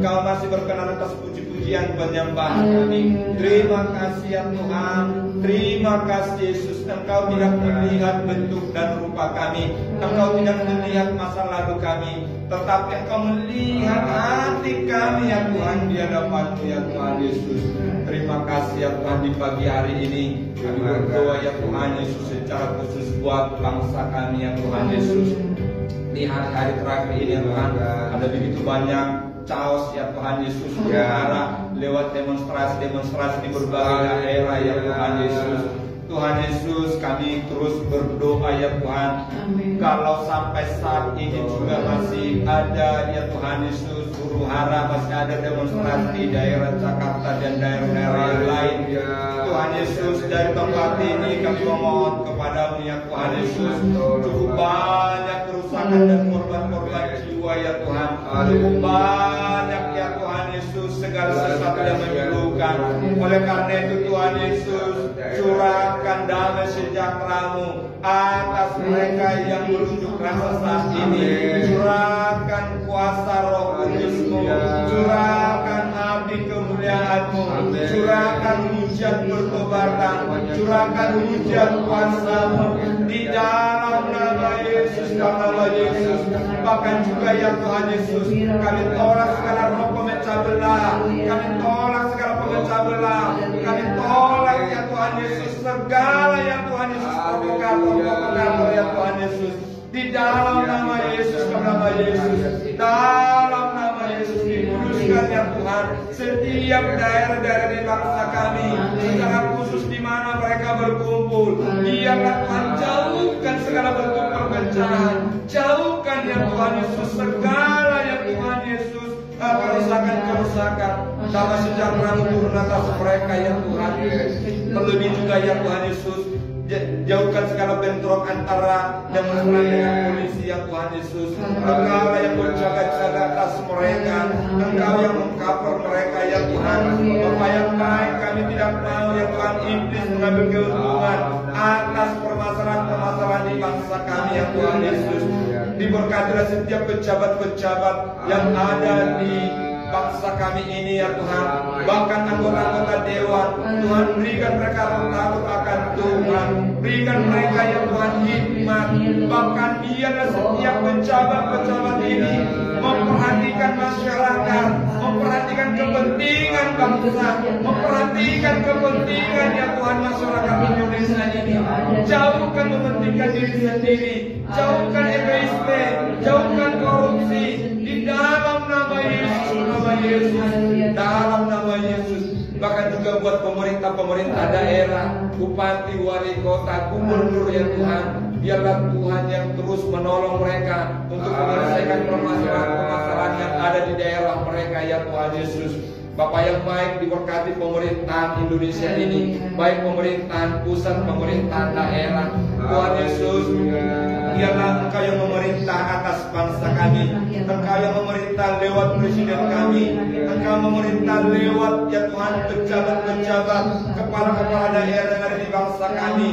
Engkau masih berkenan atas puji-pujian penyembahan kami. Terima kasih ya Tuhan. Terima kasih Yesus. Engkau tidak melihat bentuk dan rupa kami. Engkau tidak melihat masa lalu kami, tetapi Engkau melihat hati kami ya Tuhan di hadapan-Mu ya Tuhan Yesus. Terima kasih ya Tuhan, di pagi hari ini kami berdoa ya Tuhan Yesus secara khusus buat bangsa kami ya Tuhan Yesus. Di hari-hari terakhir ini ya Tuhan, ada begitu banyak chaos ya Tuhan Yesus, berharap lewat demonstrasi-demonstrasi di berbagai daerah ya Tuhan Yesus. Tuhan Yesus, kami terus berdoa ya Tuhan. Kalau sampai saat ini juga masih ada ya Tuhan Yesus, huru hara masih ada demonstrasi di daerah Jakarta dan daerah-daerah yang lain. Tuhan Yesus, dari tempat ini kami memohon kepadamu ya Tuhan Yesus, cukup banyak kerusakan dan korban-korban jiwa ya Tuhan. Cukup banyak ya Tuhan Yesus, segala sesuatu yang menyembuhkan. Oleh karena itu Tuhan Yesus, curahkan damai sejahtera-Mu atas mereka yang berunjuk rasa saat ini. Curahkan kuasa Roh Kudus-Mu, curahkan api kemuliaan-Mu, curahkan hujan bertobatan, curahkan hujan kuasa-Mu di dalam nama Yesus, nama Yesus. Bahkan juga ya Tuhan Yesus, kami tolak segala roh pemecah belah, kami tolak segala pemecah belah, kami tolak ya Tuhan Yesus segala ya Tuhan Yesus provokator ya Tuhan Yesus. Di dalam nama Yesus, nama Yesus, dalam nama Yesus dikuduskan ya Tuhan setiap daerah-daerah di bangsa kami, secara khusus di mana mereka berkumpul. Biarlah Tuhan jauhkan segala bentuk perpecahan, jauhkan ya Tuhan Yesus segala ya Tuhan Yesus kerusakan-kerusakan. Damai sejahtera-Mu turun atas mereka ya Tuhan. Terlebih juga ya Tuhan Yesus, jauhkan segala bentrok antara demonstran dengan polisi ya Tuhan Yesus. Engkau yang berjaga-jaga atas mereka, Engkau yang mengcover mereka ya Tuhan. Bapa yang baik, kami tidak mau ya Tuhan iblis mengambil keuntungan atas permasalahan-permasalahan di bangsa kami ya Tuhan Yesus. Diberkatilah setiap pejabat-pejabat yang ada di bangsa kami ini ya Tuhan. Bahkan anggota-anggota dewan, Tuhan berikan mereka takut akan Tuhan, berikan mereka ya Tuhan hikmat. Bahkan biarlah setiap pejabat-pejabat ini memperhatikan masyarakat, memperhatikan kepentingan bangsa, memperhatikan kepentingan ya Tuhan masyarakat Indonesia ini. Jauhkan mementingkan diri sendiri, jauhkan egoisme, jauhkan korupsi. Di dalam nama Yesus, nama Yesus, dalam nama Yesus. Bahkan juga buat pemerintah daerah, bupati, wali kota, gubernur ya Tuhan. Biarlah Tuhan yang terus menolong mereka untuk menyelesaikan permasalahan-permasalahan yang ada di daerah mereka ya Tuhan Yesus. Bapak yang baik, diberkati pemerintahan Indonesia ini, baik pemerintahan pusat, pemerintahan daerah. Tuhan Yesus, biarlah Engkau yang memerintah atas bangsa kami, Engkau yang memerintah lewat presiden kami, Engkau memerintah lewat ya Tuhan pejabat-pejabat, kepala-kepala daerah yang ada di bangsa kami.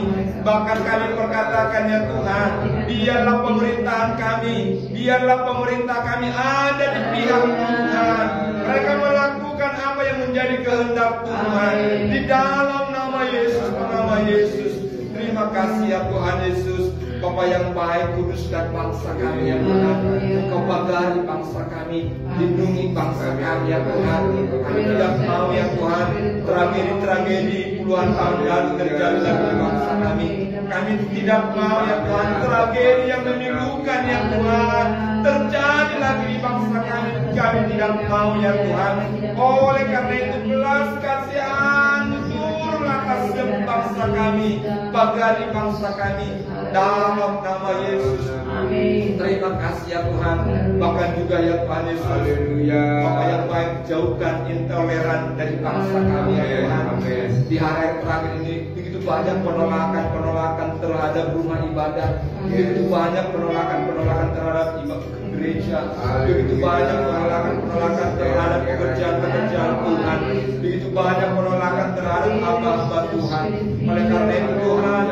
Bahkan kami perkatakan ya Tuhan, biarlah pemerintahan kami, biarlah pemerintah kami ada di pihak Tuhan. Mereka melakukan apa yang menjadi kehendak Tuhan. Di dalam nama Yesus, nama Yesus. Terima kasih ya Tuhan Yesus. Bapa yang baik, kuduskan bangsa kami ya Tuhan. Engkau pagari bangsa kami, lindungi bangsa kami ya Tuhan. Kami tidak mau ya Tuhan tragedi-tragedi puluhan tahun lalu terjadi lagi di bangsa kami. Kami tidak mau ya Tuhan tragedi yang memilukan ya Tuhan terjadi lagi di bangsa kami. Kami tidak mau ya Tuhan. Oleh karena itu belas kasihan turun atas bangsa kami, pagari bangsa kami. Dalam nama Yesus. Amin. Terima kasih ya Tuhan. Bahkan juga ya Tuhan Yesus. Haleluya. Bapak yang baik, jauhkan intoleran dari bangsa kami ya Tuhan. Di hari terakhir ini begitu banyak penolakan terhadap rumah ibadah. Begitu banyak penolakan terhadap gereja. Begitu banyak penolakan terhadap pekerjaan Tuhan. Begitu banyak penolakan terhadap hamba-hamba Tuhan. Oleh karena itu Tuhan,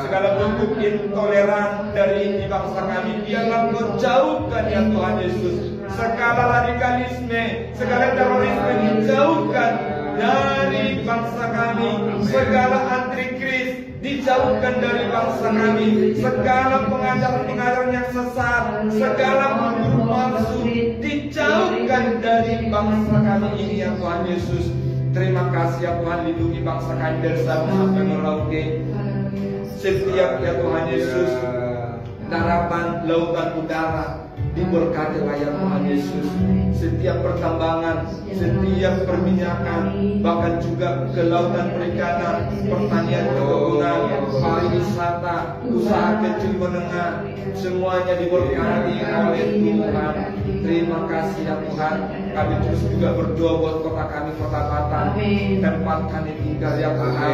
segala bentuk intoleran dari bangsa kami biarlah Engkau jauhkan ya Tuhan Yesus. Segala radikalisme, segala terorisme dijauhkan dari bangsa kami, segala antikris dijauhkan dari bangsa kami, segala pengajaran-pengajaran yang sesat, segala guru palsu dijauhkan dari bangsa kami ini ya Tuhan Yesus. Terima kasih ya Tuhan, lindungi bangsa kami dari Sabang sampai Merauke. Setiap ya Tuhan Yesus, daratan, lautan, udara diberkatilah ya Tuhan Yesus. Setiap pertambangan, setiap perminyakan, bahkan juga kelautan perikanan, pertanian, perkebunan, pariwisata, usaha kecil menengah, semuanya diberkati oleh Tuhan. Terima kasih ya Tuhan. Kami terus juga berdoa buat kota kami, Kota Batam, tempat kami tinggal ya Tuhan.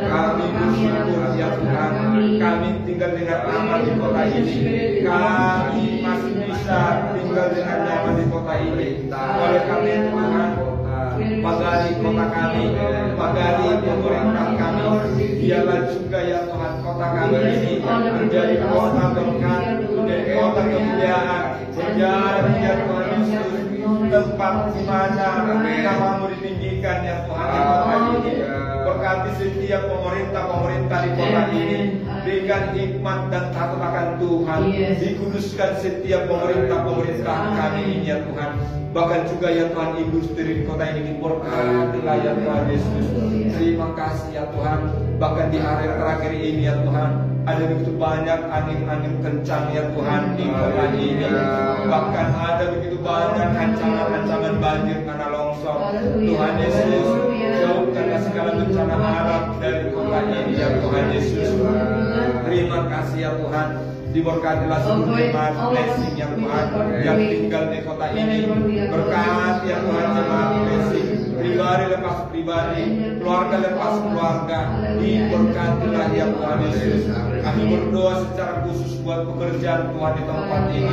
Kami bersyukur ya Tuhan, kami tinggal dengan aman di kota ini. Kami masih bisa tinggal dengan nyaman di kota ini. Oleh karena Tuhan, pagari kota kami, pagari pemerintah kami, biarlah juga ya Tuhan kota kami ini menjadi kota berkat, menjadi kota kebudayaan, menjadi ya Tuhan Yesus tempat di mana namamu ditinggikan ya Tuhan di kota ini. Berkati setiap pemerintah di kota ini, berikan hikmat dan takut akan Tuhan. Dikuduskan setiap pemerintah kami ini ya Tuhan. Bahkan juga ya Tuhan industri di kota ini diberkatilah ya Tuhan Yesus. Terima kasih ya Tuhan. Bahkan di hari terakhir ini ya Tuhan, ada begitu banyak angin-angin kencang ya Tuhan di kota ini. Bahkan ada begitu banyak ancaman-ancaman banjir karena longsor. Tuhan Yesus, jauhkanlah segala bencana alam dari kota ini ya Tuhan Yesus. Terima kasih ya Tuhan. Diberkatilah seluruh jemaat blessing yang Tuhan yang tinggal di kota ini. Berkati ya Tuhan jemaat blessing, pribadi lepas pribadi, keluarga lepas keluarga. Diberkatilah ya Tuhan Yesus. Kami berdoa secara khusus buat pekerjaan Tuhan di tempat ini.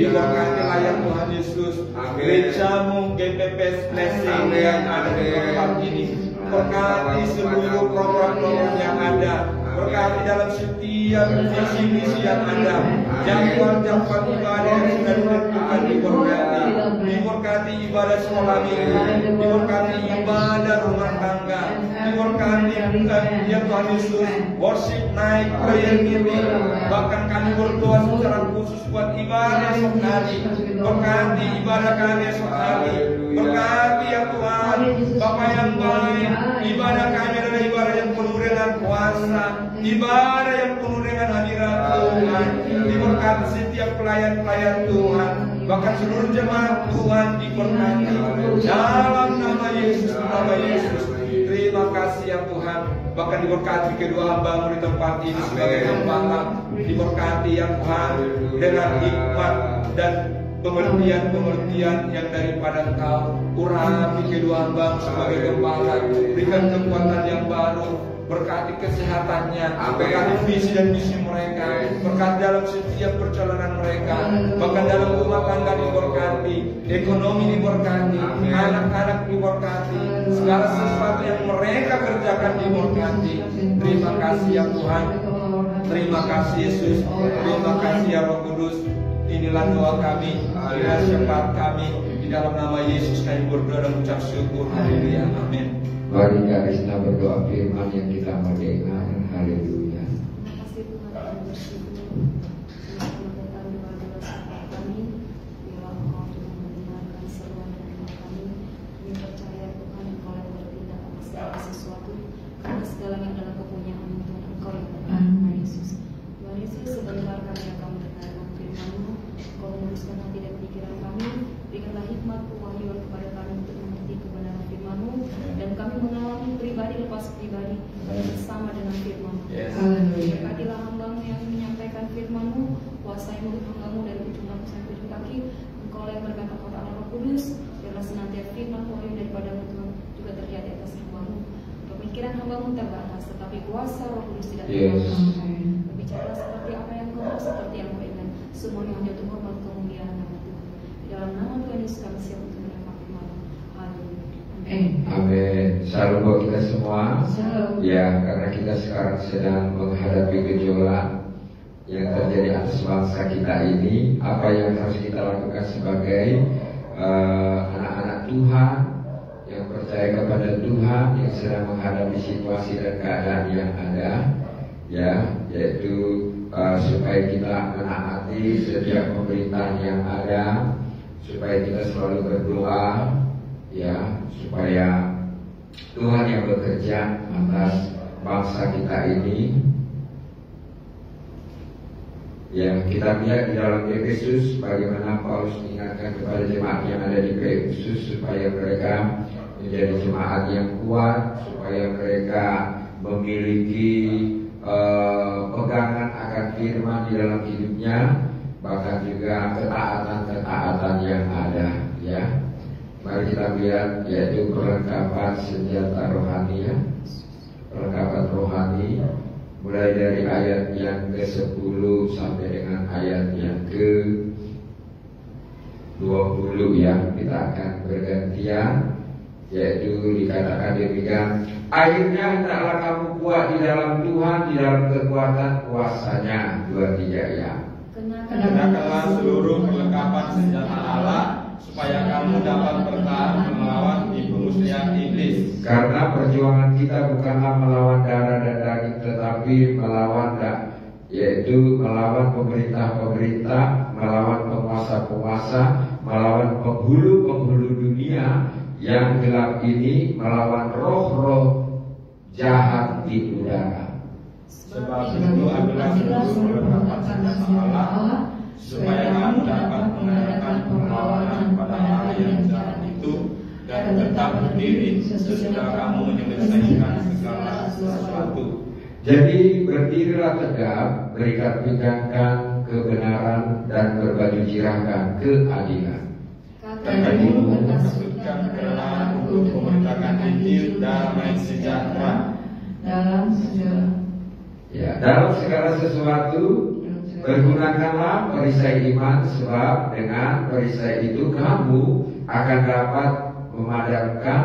Diberkatilah ya Tuhan Yesus. Gerejamu GPPS blessing yang ada di tempat ini. Berkati seluruh program-program yang ada. Berkati dalam setiap visi-misi yang ada, jadwal-jadwal ibadah yang sudah ditentukan diberkati ibadah sekolah minggu, diberkati ibadah rumah tangga, diberkati ya Tuhan Yesus, worship night, prayer meeting. Bahkan kami berdoa secara khusus buat ibadah esok hari, berkati ibadah kami esok hari, berkati ya Tuhan, Bapa yang baik. Ibadah kami adalah ibadah yang penuh dengan kuasa, ibadah yang penuh dengan hadirat Tuhan. Diberkati setiap pelayan-pelayan Tuhan, bahkan seluruh jemaat Tuhan diberkati dalam nama Yesus, nama Yesus. Terima kasih ya Tuhan. Bahkan diberkati kedua hamba-Mu di tempat ini sebagai gembala. Diberkati ya Tuhan dengan hikmat dan pengertian-pengertian yang daripada Engkau. Urapi kedua hamba sebagai gembala, berikan kekuatan yang baru, berkati kesehatannya, berkati visi dan misi mereka, berkati dalam setiap perjalanan mereka, bahkan dalam rumah tangga diberkati, ekonomi diberkati, anak-anak diberkati, segala sesuatu yang mereka kerjakan diberkati. Terima kasih ya Tuhan, terima kasih Yesus, terima kasih ya Roh Kudus. Inilah doa kami, inilah syafaat kami. Di dalam nama Yesus kami berdoa dan ucap syukur. Haleluya, amin. Mari Karisna berdoa firman yang kita mau dengar. Haleluya. Terima kasih Tuhan yang bersyukur. Menyampaikan kepada kami, biarlah Engkau Tuhan mendengarkan seruan doa kami. Kami percaya Tuhan Engkau yang bertindak atas segala sesuatu, karena segalanya adalah kepunyaan Tuhan Engkau yang benar. Tuhan Yesus, Tuhan Yesus, sebentar kami akan mendengarkan firman-Mu. Engkau meluruskan hati dan pikiran kami. Berikanlah hikmat kewahyuan kepada kami untuk mengerti kebenaran firman-Mu, dan kami mengalami pribadi lepas pribadi bersama dengan firman-Mu. Berkatilah hamba-Mu yang menyampaikan firman-Mu, kuasai mulut hamba-Mu dari ujung rambut sampai ujung kaki. Engkau yang berkata kota Allah Roh Kudus, biarlah senantiasa firman wahyu daripada-Mu Tuhan juga terjadi atas hamba-Mu. Pemikiran hamba-Mu terbatas, tetapi kuasa Roh Kudus tidak terbatas. Berbicara seperti apa yang Kau mau, seperti yang Kau ingat. Semuanya hanya untuk hormat kemuliaan nama Tuhan. Di dalam nama Tuhan Yesus kami siap untuk menerima firman-Mu. Haleluya. Amin. Salam buat kita semua. Ya, karena kita sekarang sedang menghadapi gejolak yang terjadi atas bangsa kita ini. Apa yang harus kita lakukan sebagai anak-anak Tuhan, yang percaya kepada Tuhan, yang sedang menghadapi situasi dan keadaan yang ada, ya, yaitu supaya kita menaati setiap pemerintahan yang ada, supaya kita selalu berdoa, ya, supaya Tuhan yang bekerja atas bangsa kita ini. Ya, kita lihat di dalam Efesus bagaimana Paulus mengingatkan kepada jemaat yang ada di Efesus supaya mereka menjadi jemaat yang kuat, supaya mereka memiliki pegangan akan firman di dalam hidupnya, bahkan juga ketaatan-ketaatan yang ada, ya. Mari kita lihat, yaitu perlengkapan senjata rohani, ya. Perlengkapan rohani mulai dari ayat yang ke-10 sampai dengan ayat yang ke-20, ya. Kita akan bergantian, yaitu dikatakan demikian: akhirnya hendaklah kamu kuat di dalam Tuhan, di dalam kekuatan kuasa-Nya. 2-3, ya. Kenakanlah seluruh perlengkapan senjata Allah, supaya kamu dapat bertahan melawan tipu muslihat iblis. Karena perjuangan kita bukanlah melawan darah dan daging, tetapi melawan yaitu melawan pemerintah-pemerintah, melawan penguasa-penguasa, melawan penghulu-penghulu dunia yang gelap ini, melawan roh-roh jahat di udara. Sebab itu adalah seluruh perlengkapan senjata Allah, supaya kamu dapat mengadakan perlawanan pada hari yang jahat itu, dan tetap berdiri sesudah kamu menyelesaikan segala sesuatu. Jadi berdirilah tegak, berikat pinggangkan kebenaran, dan berbaju jirahkan keadilan. Kakimu menakutkan kebenaran untuk memberitakan Injil damai sejahtera dalam segala sesuatu. Bergunakanlah perisai iman, sebab dengan perisai itu kamu akan dapat memadamkan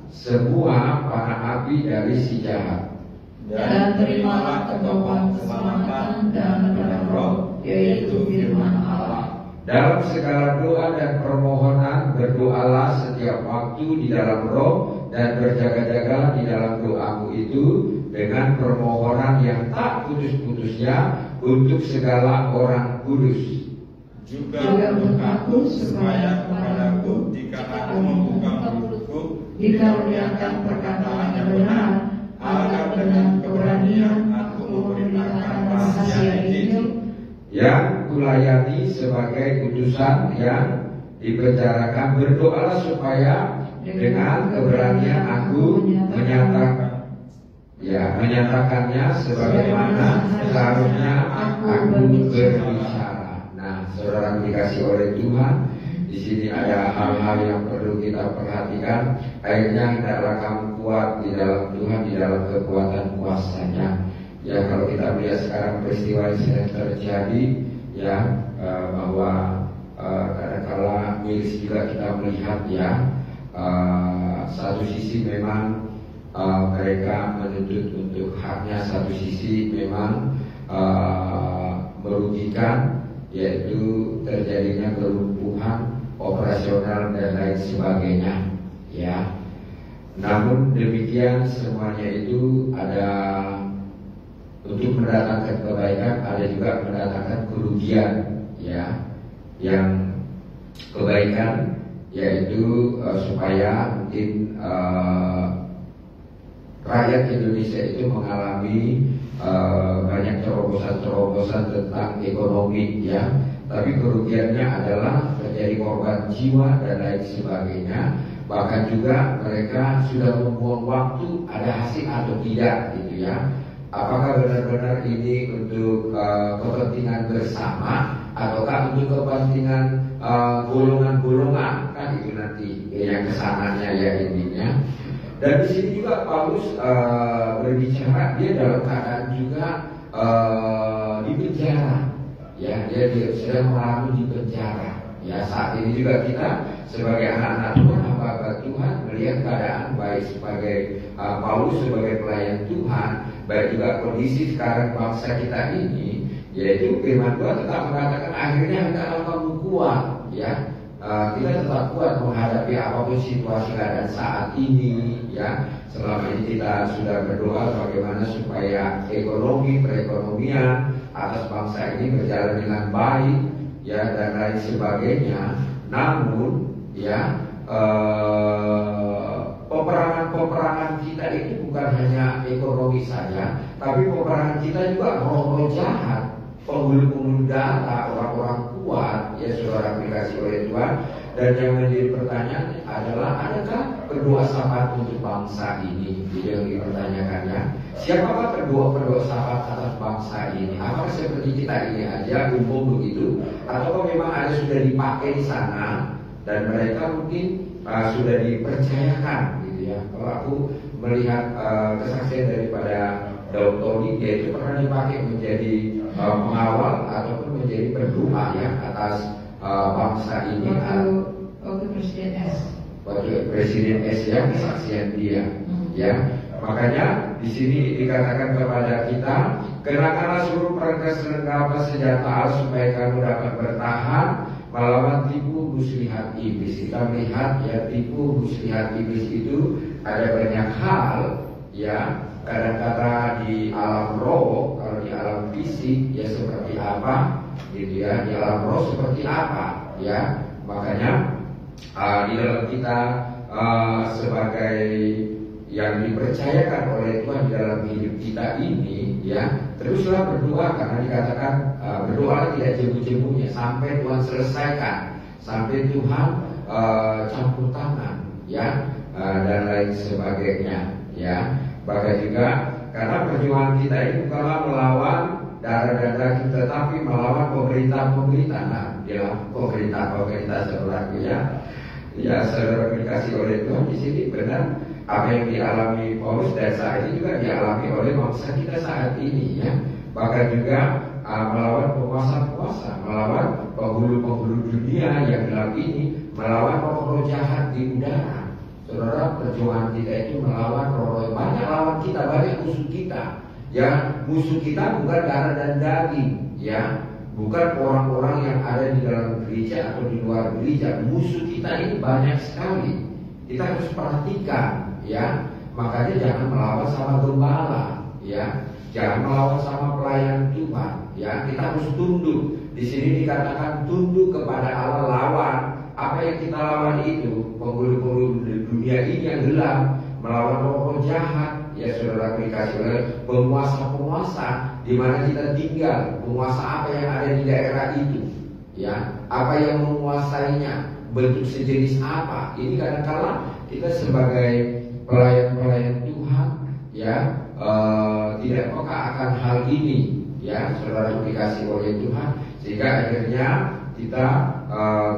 semua panah api dari si jahat. Dan terimalah ketopan keselamatan dan pedang roh, yaitu firman Allah. Dalam segala doa dan permohonan berdoalah setiap waktu di dalam roh, dan berjaga-jaga di dalam doamu itu dengan permohonan yang tak putus-putusnya untuk segala orang kudus. Juga untuk aku, supaya kepadaku, jika aku membuka mulutku, dikaruniakan perkataan yang benar, agar dengan keberanian aku memberitakan rahasia Injil yang kulayani sebagai utusan yang dipenjarakan. Berdoalah supaya dengan keberanian aku menyatakannya sebagaimana seharusnya aku berbicara. Nah, saudara dikasih oleh Tuhan, di sini ada hal-hal yang perlu kita perhatikan. Akhirnya hendaklah kamu kuat di dalam Tuhan, di dalam kekuatan kuasa-Nya. Ya, kalau kita melihat sekarang peristiwa yang sedang terjadi, ya, bahwa kadang-kala miris juga kita melihat, ya, satu sisi memang mereka menuntut untuk haknya, satu sisi memang merugikan, yaitu terjadinya kelumpuhan operasional dan lain sebagainya, ya. Namun demikian semuanya itu ada untuk mendatangkan kebaikan, ada juga mendatangkan kerugian, ya. Yang kebaikan yaitu supaya mungkin rakyat Indonesia itu mengalami banyak terobosan-terobosan tentang ekonomi, ya. Tapi kerugiannya adalah terjadi korban jiwa dan lain sebagainya. Bahkan juga mereka sudah membuang waktu, ada hasil atau tidak, gitu, ya. Apakah benar-benar ini untuk kepentingan bersama, ataukah untuk kepentingan golongan-golongan, kan itu nanti yang kesananya, ya, intinya. Dan di sini juga Paulus berbicara, dia dalam keadaan juga di penjara, ya, dia sedang mengalami di penjara. Ya, saat ini juga kita sebagai anak-anak Tuhan, hamba Tuhan, melihat keadaan baik sebagai Paulus sebagai pelayan Tuhan, baik juga kondisi sekarang bangsa kita ini, yaitu firman Tuhan tetap mengatakan akhirnya hendaklah kamu kuat, ya. kita tetap kuat menghadapi apapun situasi keadaan saat ini, ya. Selama ini kita sudah berdoa bagaimana supaya perekonomian atas bangsa ini berjalan dengan baik, ya, dan lain sebagainya. Namun, ya, peperangan kita itu bukan hanya ekonomi saja, tapi peperangan kita juga roh-roh jahat, penghulu-penghulu data, orang-orang kuat, ya, saudara dikasih oleh Tuhan. Dan yang menjadi pertanyaan adalah, adakah berdoa syafaat untuk bangsa ini? Itu yang dipertanyakannya. Siapakah berdoa syafaat atas bangsa ini? Apakah seperti kita ini aja umum begitu, atau memang ada sudah dipakai di sana dan mereka mungkin sudah dipercayakan, gitu ya? Kalau aku melihat kesaksian daripada Daud Tony, dia itu pernah dipakai menjadi pengawal ataupun menjadi berdoa, ya, atas bangsa ini. Waktu Presiden S. Waktu Presiden S, ya, kesaksian dia, ya. Makanya di sini dikatakan kepada kita, kenakanlah seluruh perlengkapan senjata Allah supaya kamu dapat bertahan melawan tipu muslihat iblis. Kita melihat, ya, tipu muslihat iblis itu ada banyak hal, ya. Kadang-kadang di alam roh, kalau di alam fisik, ya, seperti apa, gitu ya. Di alam roh seperti apa, ya. Makanya di dalam kita sebagai yang dipercayakan oleh Tuhan di dalam hidup kita ini, ya, teruslah berdoa, karena dikatakan berdoa tidak jemu-jemunya sampai Tuhan selesaikan, sampai Tuhan campur tangan, ya, dan lain sebagainya, ya. Bahkan juga karena perjuangan kita ini bukanlah melawan darah dan daging, tetapi melawan pemerintah-pemerintah. Nah, dia pemerintah saudaraku, ya. Ya, saudara dikasih oleh Tuhan, di sini benar apa yang dialami Paulus dan saat ini juga dialami oleh bangsa kita saat ini, ya. Bahkan juga melawan penguasa-penguasa, melawan penghulu-penghulu dunia yang dalam ini, melawan roh-roh jahat di udara. Saudara, perjuangan kita itu melawan roh-roh, banyak lawan kita, banyak musuh kita, ya. Musuh kita bukan darah dan daging, ya, bukan orang-orang yang ada di dalam gereja atau di luar gereja. Musuh kita ini banyak sekali. Kita harus perhatikan, ya. Makanya jangan melawan sama gembala, ya. Jangan melawan sama pelayan Tuhan, ya. Kita harus tunduk. Di sini dikatakan tunduk kepada Allah, lawan. Apa yang kita lawan itu penghulu-penghulu dunia ini yang gelap, melawan roh-roh jahat, ya, saudara dikasih oleh penguasa-penguasa di mana kita tinggal. Penguasa apa yang ada di daerah itu, ya, apa yang menguasainya, bentuk sejenis apa. Ini kadang-kala kita sebagai pelayan-pelayan Tuhan, ya, tidak peka akan hal ini, ya, saudara dikasih oleh Tuhan, sehingga akhirnya kita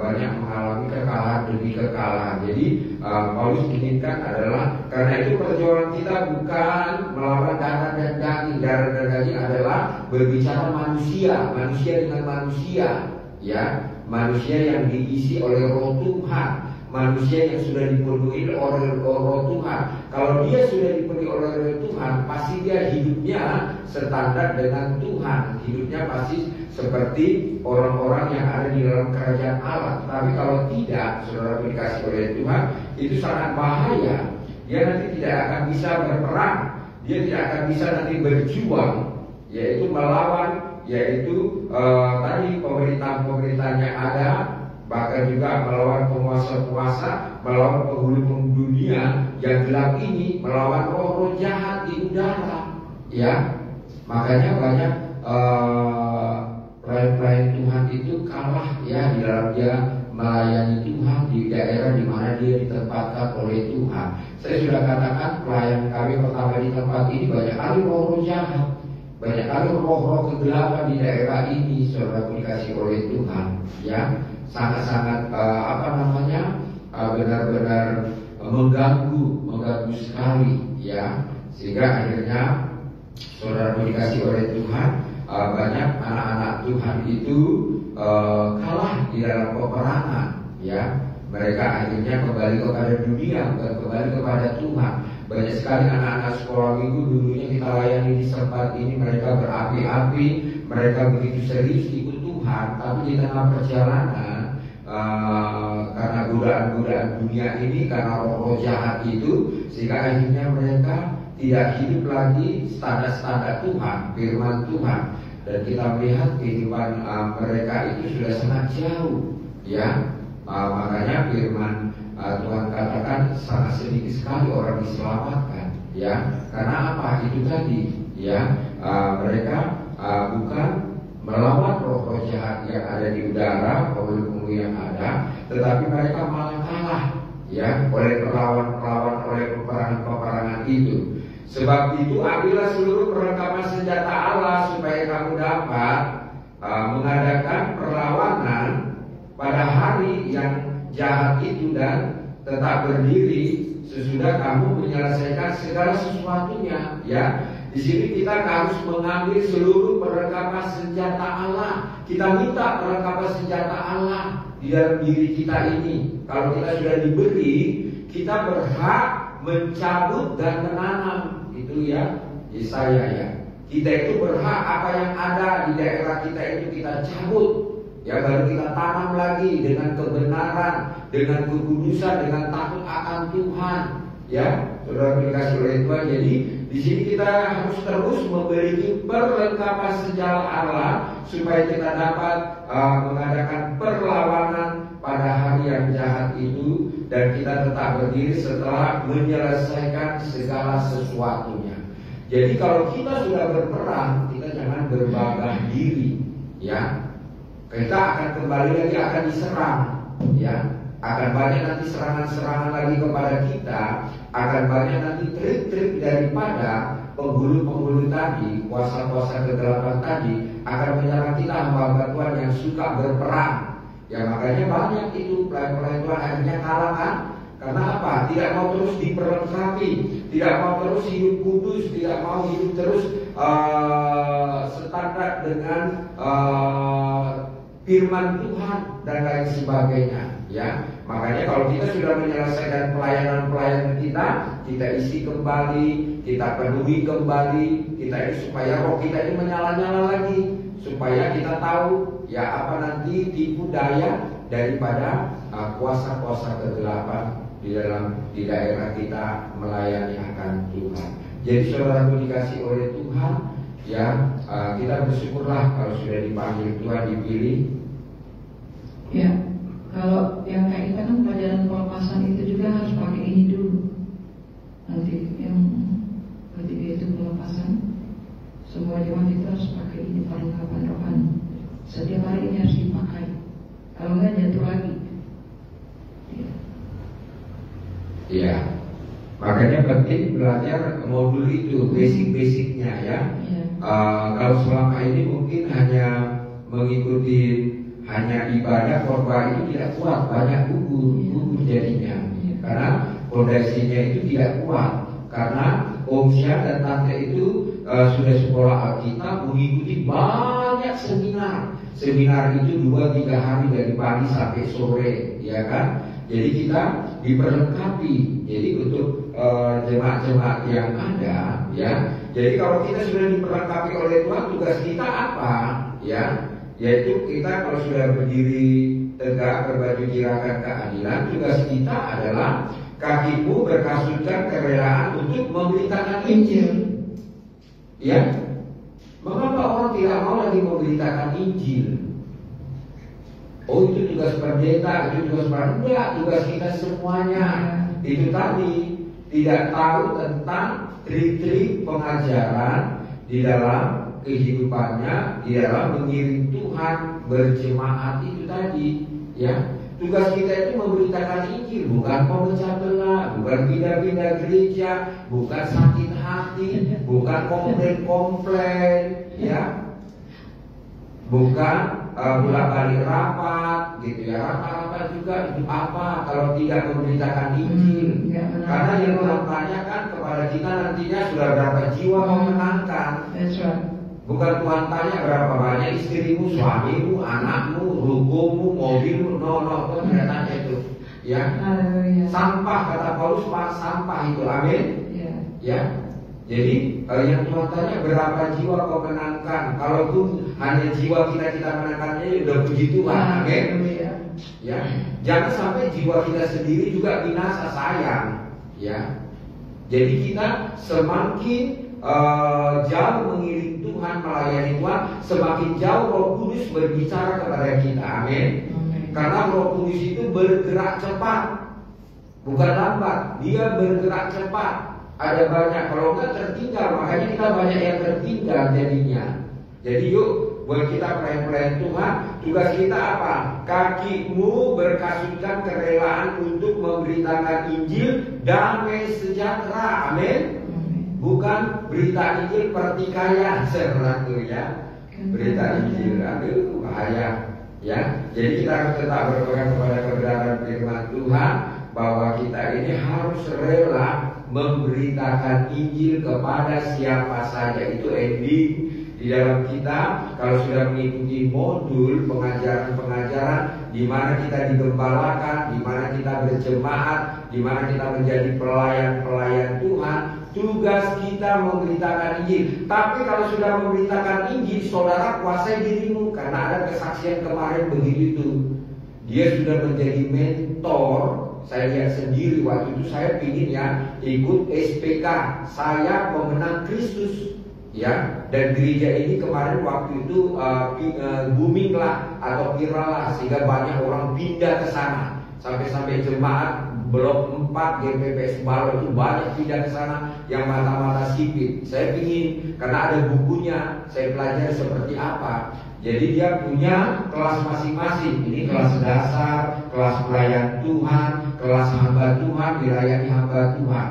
banyak mengalami kekalahan demi kekalahan. Jadi Paulus inginkan adalah, karena itu perjuangan kita bukan melawan darah dan daging. Darah dan daging adalah berbicara manusia dengan manusia, ya, manusia yang diisi oleh roh Tuhan, manusia yang sudah dipenuhi oleh roh Tuhan. Kalau dia sudah dipenuhi oleh roh Tuhan, pasti dia hidupnya standar dengan Tuhan, hidupnya pasti seperti orang-orang yang ada di dalam kerajaan Allah. Tapi kalau tidak, saudara dikasih oleh Tuhan, itu sangat bahaya. Dia nanti tidak akan bisa berperang, dia tidak akan bisa nanti berjuang, yaitu melawan, yaitu tadi pemerintahan-pemerintahan yang ada, bahkan juga melawan penguasa-penguasa, melawan penghulu dunia yang gelap ini, melawan roh-roh jahat di udara, ya. Makanya banyak pelayan-pelayan Tuhan itu kalah, ya, di dalam dia melayani Tuhan di daerah di mana dia ditempatkan oleh Tuhan. Saya sudah katakan pelayan kami pertama di tempat ini banyak kali roh-roh jahat, banyak kali roh-roh kegelapan di daerah ini, saudara dikasih oleh Tuhan, ya. Sangat-sangat benar-benar mengganggu sekali, ya. Sehingga akhirnya saudara dikasih oleh Tuhan, banyak anak-anak Tuhan itu kalah di dalam peperangan, ya. Mereka akhirnya kembali kepada dunia, bukan kembali kepada Tuhan. Banyak sekali anak-anak sekolah minggu dulunya kita layani di tempat ini, mereka berapi-api, mereka begitu serius ikut Tuhan, tapi di tengah perjalanan karena godaan-godaan dunia ini, karena roh-roh jahat itu, sehingga akhirnya mereka tidak hidup lagi standar-standar Tuhan, firman Tuhan. Dan kita melihat kehidupan mereka itu sudah sangat jauh, ya. Makanya firman Tuhan katakan sangat sedikit sekali orang diselamatkan, ya. Karena apa? Itu tadi, ya. Mereka bukan melawan roh-roh jahat yang ada di udara, penghulu-penghulu yang ada, tetapi mereka malah kalah, ya, oleh perlawan-perlawan, oleh peperangan-peperangan itu. Sebab itu ambillah seluruh perlengkapan senjata Allah supaya kamu dapat mengadakan perlawanan pada hari yang jahat itu dan tetap berdiri sesudah kamu menyelesaikan segala sesuatunya, ya. Di sini kita harus mengambil seluruh perlengkapan senjata Allah. Kita minta perlengkapan senjata Allah di dalam diri kita ini. Kalau kita sudah diberi, kita berhak mencabut dan menanam. Itu ya, Yesaya ya. Kita itu berhak apa yang ada di daerah kita itu kita cabut. Ya, baru kita tanam lagi dengan kebenaran, dengan kekudusan, dengan takut akan Tuhan. Ya, saudara dikasih oleh Tuhan. Jadi di sini kita harus terus memiliki perlengkapan senjata Allah supaya kita dapat mengadakan perlawanan pada hari yang jahat itu dan kita tetap berdiri setelah menyelesaikan segala sesuatunya. Jadi kalau kita sudah berperang, kita jangan berbangga diri, ya. Kita akan kembali lagi akan diserang, ya. Akan banyak nanti serangan-serangan lagi kepada kita, akan banyak nanti trik-trik daripada penghulu-penghulu tadi, kuasa-kuasa kegelapan tadi akan menyerang kita hamba Tuhan yang suka berperang. Ya makanya banyak itu pelayan-pelayan Tuhan akhirnya kalah kan? Karena apa? Tidak mau terus diperlengkapi, tidak mau terus hidup kudus, tidak mau hidup terus standar dengan firman Tuhan dan lain sebagainya, ya. Makanya kalau kita sudah menyelesaikan pelayanan-pelayanan kita isi kembali, kita penuhi kembali, kita ini supaya roh kita ini menyala-nyala lagi, supaya kita tahu ya apa nanti tipu daya daripada kuasa-kuasa kegelapan di daerah kita melayani akan Tuhan. Jadi saudaraku dikasih oleh Tuhan, ya kita bersyukurlah kalau sudah dipanggil Tuhan, dipilih. Ya, kalau yang kayak kita kan pelajaran pelepasan itu juga harus pakai ini dulu. Nanti yang ketika itu pelepasan, semua jemaat itu harus pakai ini perlengkapan rohani. Setiap hari ini harus dipakai. Kalau enggak jatuh lagi. Iya. Makanya penting belajar modul itu, basic-basicnya ya. Kalau selama ini mungkin hanya mengikuti hanya ibadah khotbah itu tidak kuat, banyak gugur jadinya. Karena fondasinya itu tidak kuat. Karena Om Syah dan Tante itu sudah sekolah Alkitab, mengikuti banyak seminar. Seminar itu 2-3 hari dari pagi sampai sore, ya kan? Jadi kita diperlengkapi. Jadi untuk jemaat-jemaat yang ada, ya. Jadi kalau kita sudah diperlengkapi oleh Tuhan, tugas kita apa? Ya, yaitu kita kalau sudah berdiri tegak berbaju jirakan keadilan, tugas kita adalah kakimu berkasutkan kerelaan untuk memberitakan Injil. Ya, mengapa orang tidak mau lagi memberitakan Injil? Oh itu tugas pendeta, itu tugas pendeta, tugas kita semuanya. Itu tadi tidak tahu tentang trik-trik pengajaran di dalam kehidupannya, di dalam mengiring Tuhan berjemaat itu tadi, ya. Tugas kita itu memberitakan Injil, bukan memecah belah, bukan pindah-pindah gereja, bukan sakit hati, bukan komplain-komplain, ya. Bukan bolak-balik rapat, gitu ya. Rapat-rapat juga itu apa kalau tidak memberitakan Injil? Karena yang orang tanyakan kepada kita nantinya sudah berapa jiwa mau menangkan. Bukan Tuhan tanya berapa banyak istrimu, suamimu, anakmu, rukomu, mobilmu, no, Tuhan tidak tanya itu. Ya, sampah kata Paulus, sampah itu, amin. Ya. Jadi yang Tuhan tanya berapa jiwa kau menangkan. Kalau itu hanya jiwa kita menangkannya udah puji Tuhan, amin. ya. Jangan sampai jiwa kita sendiri juga binasa, sayang, ya. Jadi kita semakin jauh mengiring Tuhan, melayani Tuhan, semakin jauh Roh Kudus berbicara kepada kita. Amin. Karena Roh Kudus itu bergerak cepat, bukan lambat. Dia bergerak cepat. Ada banyak, kalau enggak tertinggal. Makanya kita banyak yang tertinggal jadinya. Jadi yuk, buat kita pelayan-pelayan Tuhan, tugas kita apa? Kakimu berkasutkan kerelaan untuk memberitakan Injil damai sejahtera. Amin. Bukan berita Injil pertikaian, serangku ya. Berita Injil, aduh bahaya. Ya, jadi kita harus tetap berpegang kepada kebenaran firman Tuhan, bahwa kita ini harus rela memberitakan Injil kepada siapa saja. Itu ending di dalam kita. Kalau sudah mengikuti modul pengajaran-pengajaran di mana kita digembalakan, di mana kita berjemaat, di mana kita menjadi pelayan-pelayan Tuhan, tugas kita memberitakan Injil. Tapi kalau sudah memberitakan Injil, saudara kuasai dirimu. Karena ada kesaksian kemarin begitu. Dia sudah menjadi mentor. Saya lihat sendiri waktu itu, saya pingin ya ikut SPK, saya pemenang Kristus, ya. Dan gereja ini kemarin waktu itu booming lah atau viral lah, sehingga banyak orang pindah ke sana. Sampai jemaat blok 4 GPPS Balo itu banyak pindah ke sana yang mata-mata sipit. Saya pingin, karena ada bukunya, saya pelajari seperti apa. Jadi dia punya kelas masing-masing. Ini kelas dasar, kelas pelayan Tuhan, kelas hamba Tuhan, dilayani hamba Tuhan.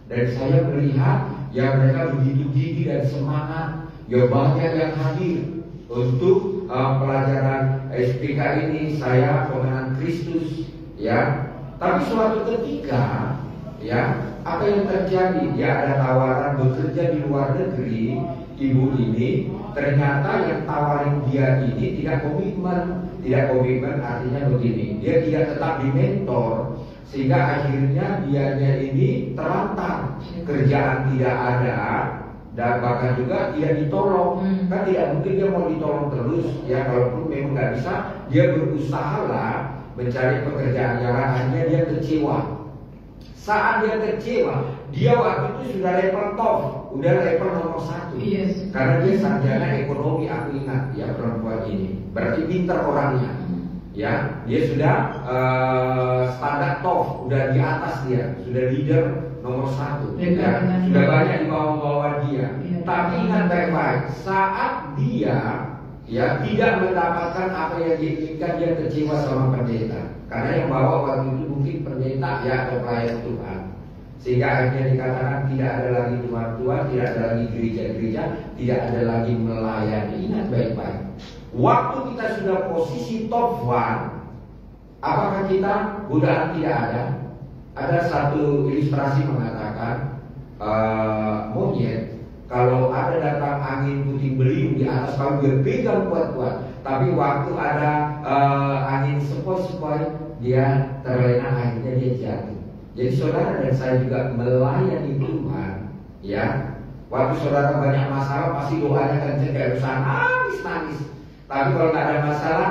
Dan saya melihat ya mereka begitu gigih dan semangat. Ya banyak yang hadir untuk pelajaran SPK ini. Saya pemenang Kristus, ya. Tapi suatu ketika, ya, apa yang terjadi? Ya ada tawaran bekerja di luar negeri. Ibu ini ternyata yang tawarin dia ini tidak komitmen. Tidak komitmen artinya begini, dia tidak tetap di mentor, sehingga akhirnya dianya ini terlantar, kerjaan tidak ada, dan bahkan juga tidak ditolong. Kan tidak mungkin dia mau ditolong terus, ya. Kalaupun memang nggak bisa, dia berusaha lah mencari pekerjaan yang lain. Akhirnya dia kecewa. Saat dia kecewa, dia waktu itu sudah level top, udah level nomor 1. Yes. Karena dia sarjana ekonomi, aku ingat ya perempuan ini. Berarti pintar orangnya, ya. Dia sudah standar top, udah di atas dia, sudah leader nomor 1. Ya. Sudah banyak di bawah-bawah dia. Ya. Tapi ingat baik-baik, saat dia ya tidak mendapatkan apa yang diinginkan, dia kecewa sama pendeta. Karena yang bawa waktu itu mungkin pendeta ya atau pelayan Tuhan. Sehingga akhirnya dikatakan tidak ada lagi Tuhan-Tuhan, tidak ada lagi gereja-gereja, tidak ada lagi melayani. Ingat baik-baik, waktu kita sudah posisi top 1, apakah kita godaan tidak ada? Ada satu ilustrasi mengatakan monyet kalau ada datang angin puting beliung di atas, kalau dia pegang kuat-kuat, tapi waktu ada angin sepoi-sepoi, dia terlena, akhirnya dia jatuh. Jadi saudara dan saya juga melayani Tuhan, ya. Waktu saudara banyak masalah, pasti doanya kenceng kayak usaha nangis. Tapi kalau nggak ada masalah,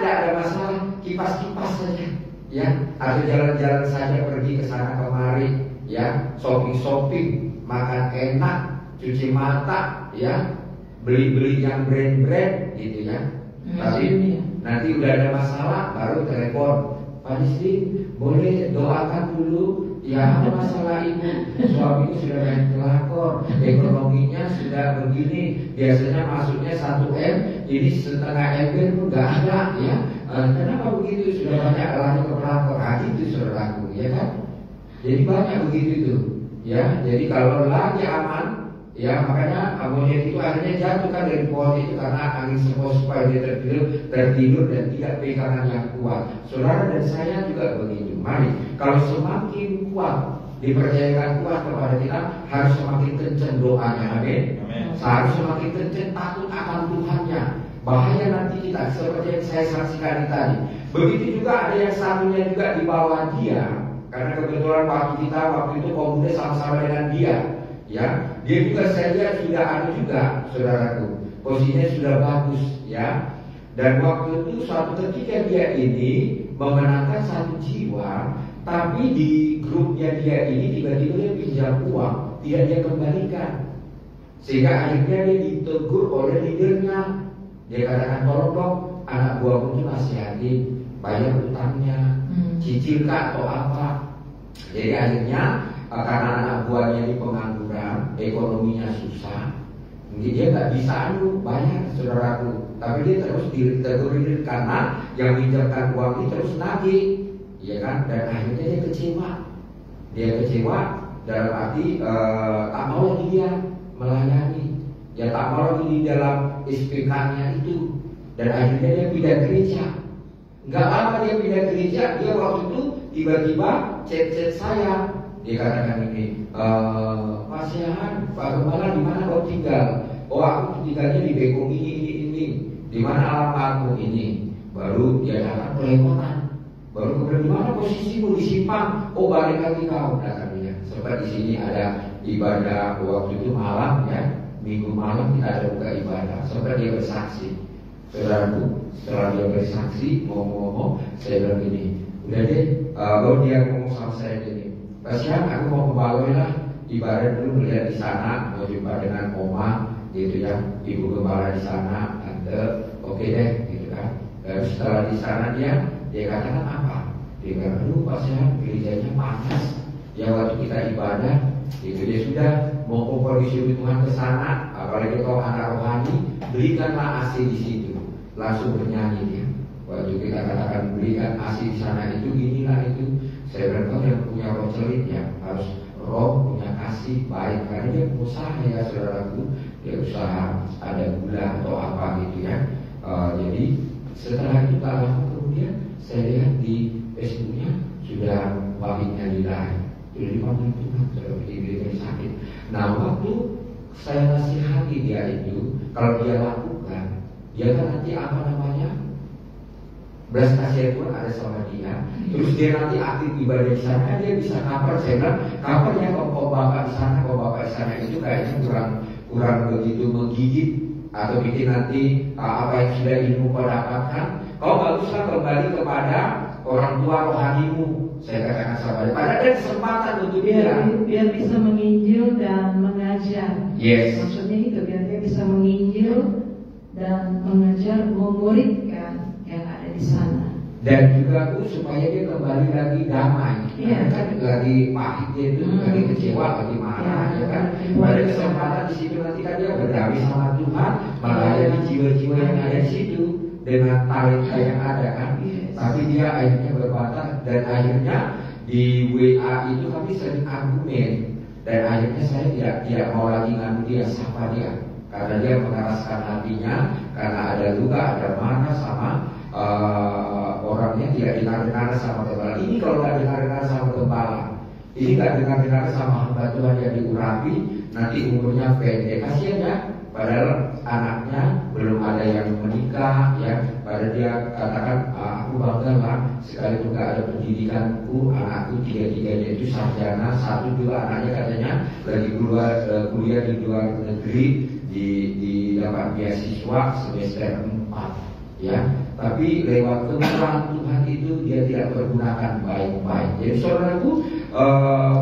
nggak ada masalah, kipas-kipas saja, ya. Atau jalan-jalan saja, pergi ke sana kemari, ya. Shopping, makan enak, cuci mata, ya, beli-beli yang brand-brand gitu ya. Tapi nanti udah ada masalah baru telepon, Pak Disdi, boleh doakan dulu ya masalah ibu, suaminya sudah main pelakor, ekonominya sudah begini, biasanya masuknya 1M, ini setengah ember pun nggak ada, ya. Kenapa begitu? Sudah banyak lari ke pelakor, gitu saudaraku, ya kan? Jadi banyak begitu tuh, ya. Jadi kalau lagi aman, ya makanya monyet itu akhirnya jatuh kan dari pohon itu karena angin sepoi-sepoi, dia tertidur dan tidak pegangan yang kuat. Saudara dan saya juga begitu. Mari, kalau semakin kuat dipercayakan Tuhan kepada kita, harus semakin kencang doanya. Amin. Harus semakin kencang takut akan Tuhannya. Bahaya nanti kita seperti yang saya saksikan tadi. Begitu juga ada yang satunya juga di bawah dia, karena kebetulan waktu itu pemuda sama-sama dengan dia. Ya, dia juga saya lihat sudah ada juga, saudaraku, posisinya sudah bagus, ya. Dan waktu itu suatu ketika dia ini memenangkan satu jiwa, tapi di grupnya dia ini tiba-tiba dia pinjam uang, tidak dia kembalikan. Sehingga akhirnya dia ditegur oleh leadernya. Dia katakan, tolong dong anak buahmu itu nasihatin, bayar utangnya, cicilkan atau apa. Jadi akhirnya karena anak buahnya ini pengangguran, ekonominya susah, mungkin dia nggak bisa bayar, saudaraku. Tapi dia terus ditegur karena yang pinjamkan uang ini terus nagih, ya kan? Dan akhirnya dia kecewa. Dia kecewa dalam arti tak mau lagi dia melayani, ya tak mau lagi di dalam SPK-nya itu. Dan akhirnya dia pindah gereja. Nggak lama dia pindah gereja, dia waktu itu tiba-tiba chat saya. Dia katakan ini, Pak Siahan, Pak Gembala, di mana kau tinggal? Oh, aku tinggalnya di Bekong ini. Di mana alamatmu ini? Baru dia datang pelepotan. Baru kemudian di mana posisimu di Simpang? Oh, balik lagi kau, kata dia. Sebab di sini ada ibadah waktu itu malam ya, minggu malam kita ada buka ibadah. Sebab dia bersaksi. Saudaraku, setelah dia bersaksi, ngomong-ngomong, saya bilang gini, udah deh, baru dia ngomong sama saya gini, Pak Siang, aku mau ke Baloi lah, ibadah dulu melihat di sana, mau jumpa dengan Oma, gitu ya, ibu gembala di sana, tante, oke deh, gitu kan. Dan setelah di sana dia katakan apa? Dia bilang, aduh Pak Siang, gerejanya panas, ya waktu kita ibadah, gitu dia sudah mau kumpul disuruh Tuhan ke sana, apalagi kalau anak rohani, belikanlah AC di situ. Langsung bernyanyi dia. Waktu kita katakan belikan AC di sana itu inilah itu. Saya bilang kau yang punya roh celit ya, harus roh punya kasih baik. Karena dia pengusaha ya saudaraku, dia usaha ada gula atau apa gitu ya. Jadi setelah itu tak lama kemudian saya lihat di Facebooknya sudah wahidnya nilai sudah dipanggil Tuhan sudah diberi sakit. Nah waktu saya nasihati dia itu, kalau dia lakukan, dia kan nanti apa namanya, belas kasihan Tuhan ada sama dia. Terus dia nanti aktif ibadah di sana, dia bisa cover. Saya bilang, cover ya kalau bapak di sana, kalau bapak di sana itu kayaknya kurang begitu menggigit atau bikin nanti apa yang sudah ilmu kau dapatkan. Kau baguslah kembali kepada orang tua rohanimu. Saya katakan sama dia, padahal ada kesempatan untuk biar bisa menginjil dan mengajar. Yes. Maksudnya itu biar dia bisa menginjil dan mengajar, memuridkan yang ada di sana. Dan juga supaya dia kembali lagi damai. Iya. Kan lagi pahit dia itu, lagi kecewa, lagi marah, ya kan. Pada kesempatan di situ nanti kan dia berdamai sama Tuhan, melayani jiwa-jiwa yang ada di situ dengan talenta yang ada kan. Yes. Tapi dia akhirnya berbatas dan akhirnya di WA itu kami sering argumen dan akhirnya saya tidak mau lagi ngadu dia, sapa dia. Karena dia mengeraskan hatinya, karena ada luka, ada marah sama orangnya, tidak dengar-dengar sama gembala. Ini kalau nggak dengar-dengar sama gembala, ini nggak dengar-dengar sama hamba Tuhan yang diurapi, nanti umurnya pendek. Kasihan ya, padahal anaknya belum ada yang menikah, ya. Padahal dia katakan, aku bangga lah, sekalipun nggak ada pendidikanku, anakku tiga-tiganya itu sarjana, satu dua anaknya katanya lagi kuliah di luar negeri. Di dapat beasiswa semester 4 ya, tapi lewat kemurahan Tuhan itu dia tidak pergunakan baik-baik. Jadi saudaraku,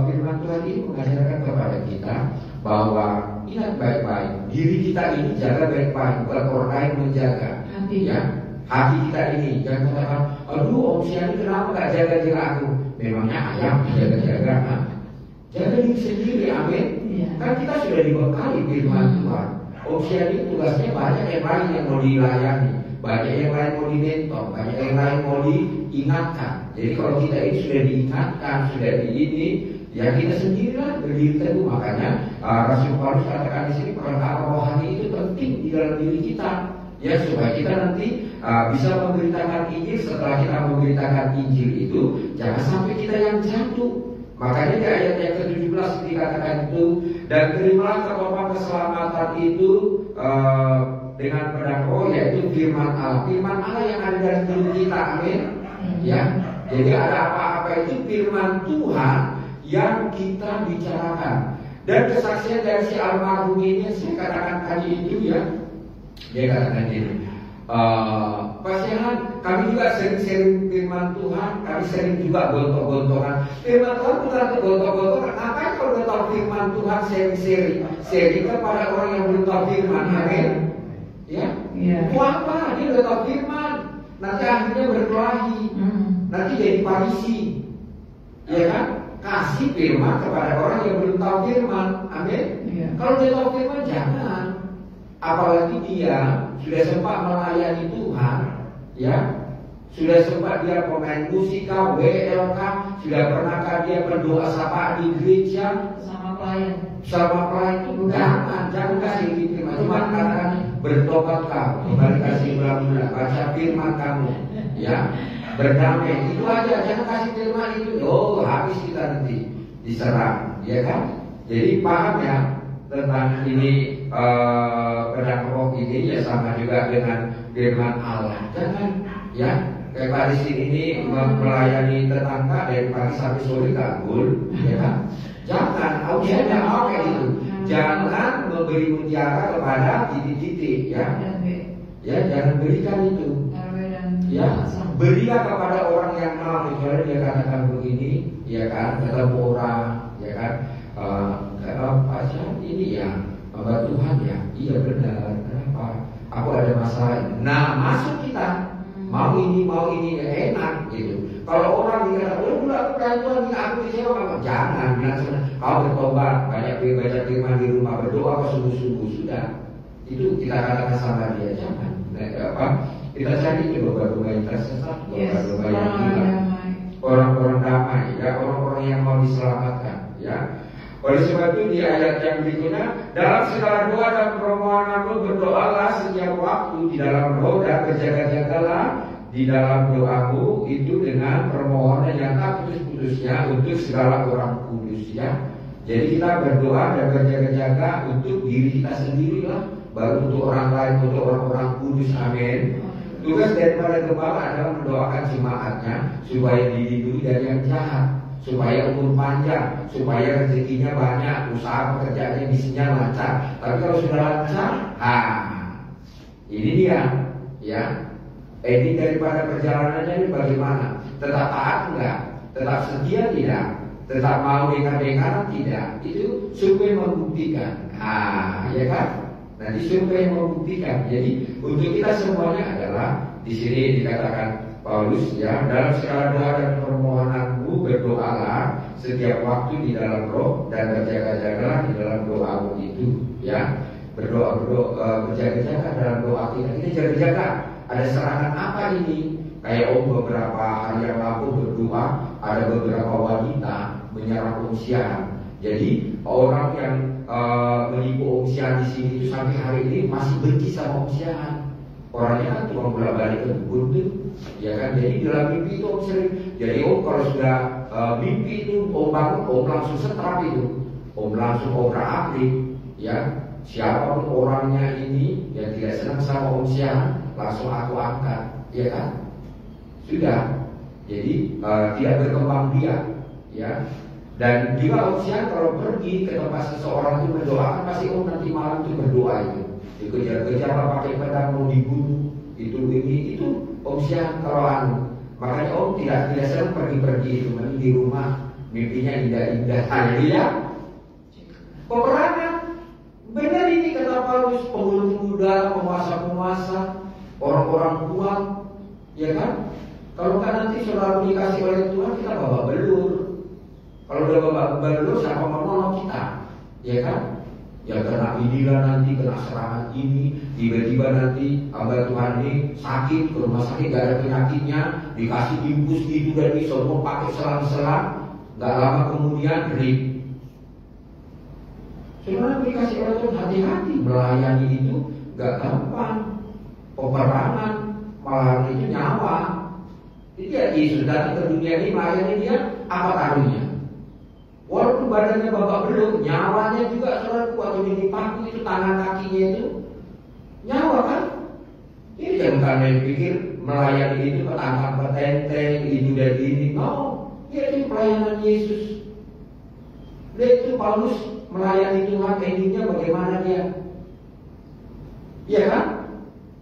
firman Tuhan ini mengajarkan kepada kita bahwa ingat baik-baik, diri kita ini jaga baik-baik, bukan orang lain menjaga Hati. ya. Hati kita ini jangan katakan, aduh Om Siani kenapa gak jaga-jaga aku? Memangnya ayam jaga-jaga? Jaga diri sendiri, amin. Ya. Kan kita sudah dibekali firman Tuhan. Om Siani tugasnya banyak yang lain yang mau dilayani, banyak yang lain mau dimentor, banyak yang lain mau diingatkan. Jadi kalau kita ini sudah diingatkan, sudah ini, ya kita sendirilah berdiri teguh. Makanya Rasul Paulus katakan di sini perlengkapan rohani itu penting di dalam diri kita, ya supaya kita nanti bisa memberitakan Injil. Setelah kita memberitakan Injil itu, jangan sampai kita yang jatuh. Makanya di ayat yang ke-17 dikatakan itu, dan terimalah ketopan keselamatan itu dengan pedang roh, yaitu firman Allah. Firman Allah yang ada dalam diri kita, amin. Ya, jadi ada apa-apa itu firman Tuhan yang kita bicarakan. Dan kesaksian dari si almarhum ini, saya katakan tadi itu ya, dia katakan ini, kasihan. Kami juga sering firman Tuhan, kami sering juga gontok-gontokan. Firman Tuhan bukan gontok-gontokan. Ngapain kalau udah tahu firman Tuhan sering kepada orang yang belum tahu firman, amin? Ya, apa? Dia udah tahu firman, nanti akhirnya berkelahi, nanti jadi Farisi, ya kan? Kasih firman kepada orang yang belum tahu firman, amin? Kalau dia tahu firman jangan. Apalagi dia sudah sempat melayani Tuhan, ya, sudah sempat dia pemain musika, WLK, sudah pernahkah dia berdoa sapa di gereja sama pelayan itu jangan kasih firman. Cuma katakan bertobat kamu, kembali kasih mula-mula, baca firman kamu, ya, berdamai, itu aja, jangan kasih firman itu. Oh, habis kita nanti diserang, ya kan? Jadi paham ya tentang ini. Pedang roh ini ya sama juga dengan firman Allah. Jangan ya kayak Pak Rizky ini melayani tetangga dari pagi sampai sore gangul, ya kan? Jangan, audiennya apa kayak itu. Jangan memberi mutiara kepada titik-titik, ya. Ya, jangan berikan itu. Ya, berilah kepada orang yang mau. Misalnya dia katakan begini, ya kan? Ketemu orang, ya kan? Pak Jan ini ya. Hamba Tuhan ya, iya benar. Kenapa? Aku ada masalah. Nah, masuk kita mau ini ya enak gitu. Kalau orang dikata, oh udah aku Tuhan, aku kecewa, jangan bilang sebenarnya. Kau bertobat, banyak baca firman di rumah, berdoa sungguh-sungguh sudah. Itu kita katakan sama dia, jangan. Kita cari itu domba-domba yang tersesat, domba-domba yang gila, orang-orang damai, ya orang-orang yang mau diselamatkan, ya. Oleh sebab itu di ayat yang berikutnya, dalam segala doa dan permohonanmu berdoalah setiap waktu di dalam roh dan berjaga-jagalah di dalam doamu itu dengan permohonan yang tak putus-putusnya untuk segala orang kudus, ya. Jadi kita berdoa dan berjaga-jaga untuk diri kita sendirilah, baru untuk orang lain, untuk orang-orang kudus, amin. Tugas daripada gembala adalah mendoakan jemaatnya supaya dilindungi dari yang jahat, supaya umur panjang, supaya rezekinya banyak, usaha pekerjaannya bisnisnya lancar. Tapi kalau sudah lancar, ini dia, ya. Ini daripada perjalanannya ini bagaimana? Tetap taat enggak? Tetap setia tidak? Tetap mau dengar-dengar tidak? Itu survei membuktikan. Ya kan? Nanti survei membuktikan. Jadi untuk kita semuanya adalah di sini dikatakan Paulus, ya, dalam segala doa dan permohonanmu berdoalah setiap waktu di dalam roh dan berjaga-jagalah di dalam doamu itu, ya. Berjaga-jaga dalam doa kita jaga-jaga. Ada serangan apa ini? Kayak beberapa hari yang lalu berdoa, ada beberapa wanita menyerang Om. Jadi orang yang menipu Om di sini itu sampai hari ini masih benci sama Om. Orangnya kan cuma bolak-balik ke kebun tuh, ya kan? Jadi dalam mimpi itu Om sering. Jadi Om kalau sudah mimpi itu Om bangun, Om langsung setrap itu, Om langsung obrak-abrik, ya. Siapapun orangnya ini yang tidak senang sama Om langsung aku angkat, ya kan? Sudah. Jadi tidak berkembang biak, ya. Dan juga Om kalau pergi ke tempat seseorang itu berdoa, pasti Om nanti malam itu berdoa itu. Dikejar-kejar pakai pedang mau dibunuh, itu Om kalau makanya Om tidak senang pergi-pergi itu, mending di rumah mimpinya indah-indah. Haleluya. Peperangan. Benar ini kata Paulus, pemuda, penguasa-penguasa, orang-orang kuat, ya kan? Kalau kan nanti selalu dikasih oleh Tuhan kita bawa belur. Kalau udah bawa belur siapa mau nolong kita, ya kan? Ya kena inilah nanti, kena serangan ini, tiba-tiba nanti hamba Tuhan ini sakit, ke rumah sakit gak ada penyakitnya, dikasih infus gitu dan semua pakai selang-selang, gak lama kemudian rip. Sebenarnya dikasih oleh Tuhan, hati-hati melayani itu gak gampang. Peperangan, malah itu nyawa. Jadi ya Yesus datang ke dunia ini melayani dia, apa taruhnya? Walaupun badannya babak belur, nyawanya juga saudara waktu dipaku itu tangan kakinya itu nyawa kan? Ini jangan kalian pikir melayani itu petangkap petenteng, itu dan ini. No, itu pelayanan Yesus. Dia itu Paulus melayani Tuhan, endingnya bagaimana dia? Iya kan?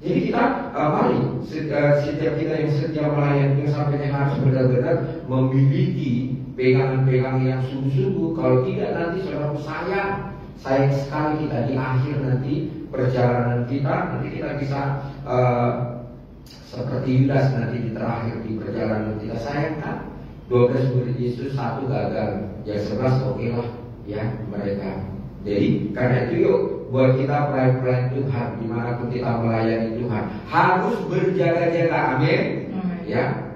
Jadi kita mari setiap kita yang setia melayani sampai harus benar-benar memiliki pegangan-pegangan yang sungguh-sungguh. Kalau tidak nanti saudara sayang sekali kita di akhir nanti perjalanan kita, nanti kita bisa seperti Yudas nanti di terakhir di perjalanan kita. Sayang kan 12 murid Yesus, 1 gagal, yang 11 oke lah ya mereka. Jadi karena itu yuk buat kita pelayan Tuhan dimanapun kita melayani Tuhan harus berjaga-jaga, amin. Ya,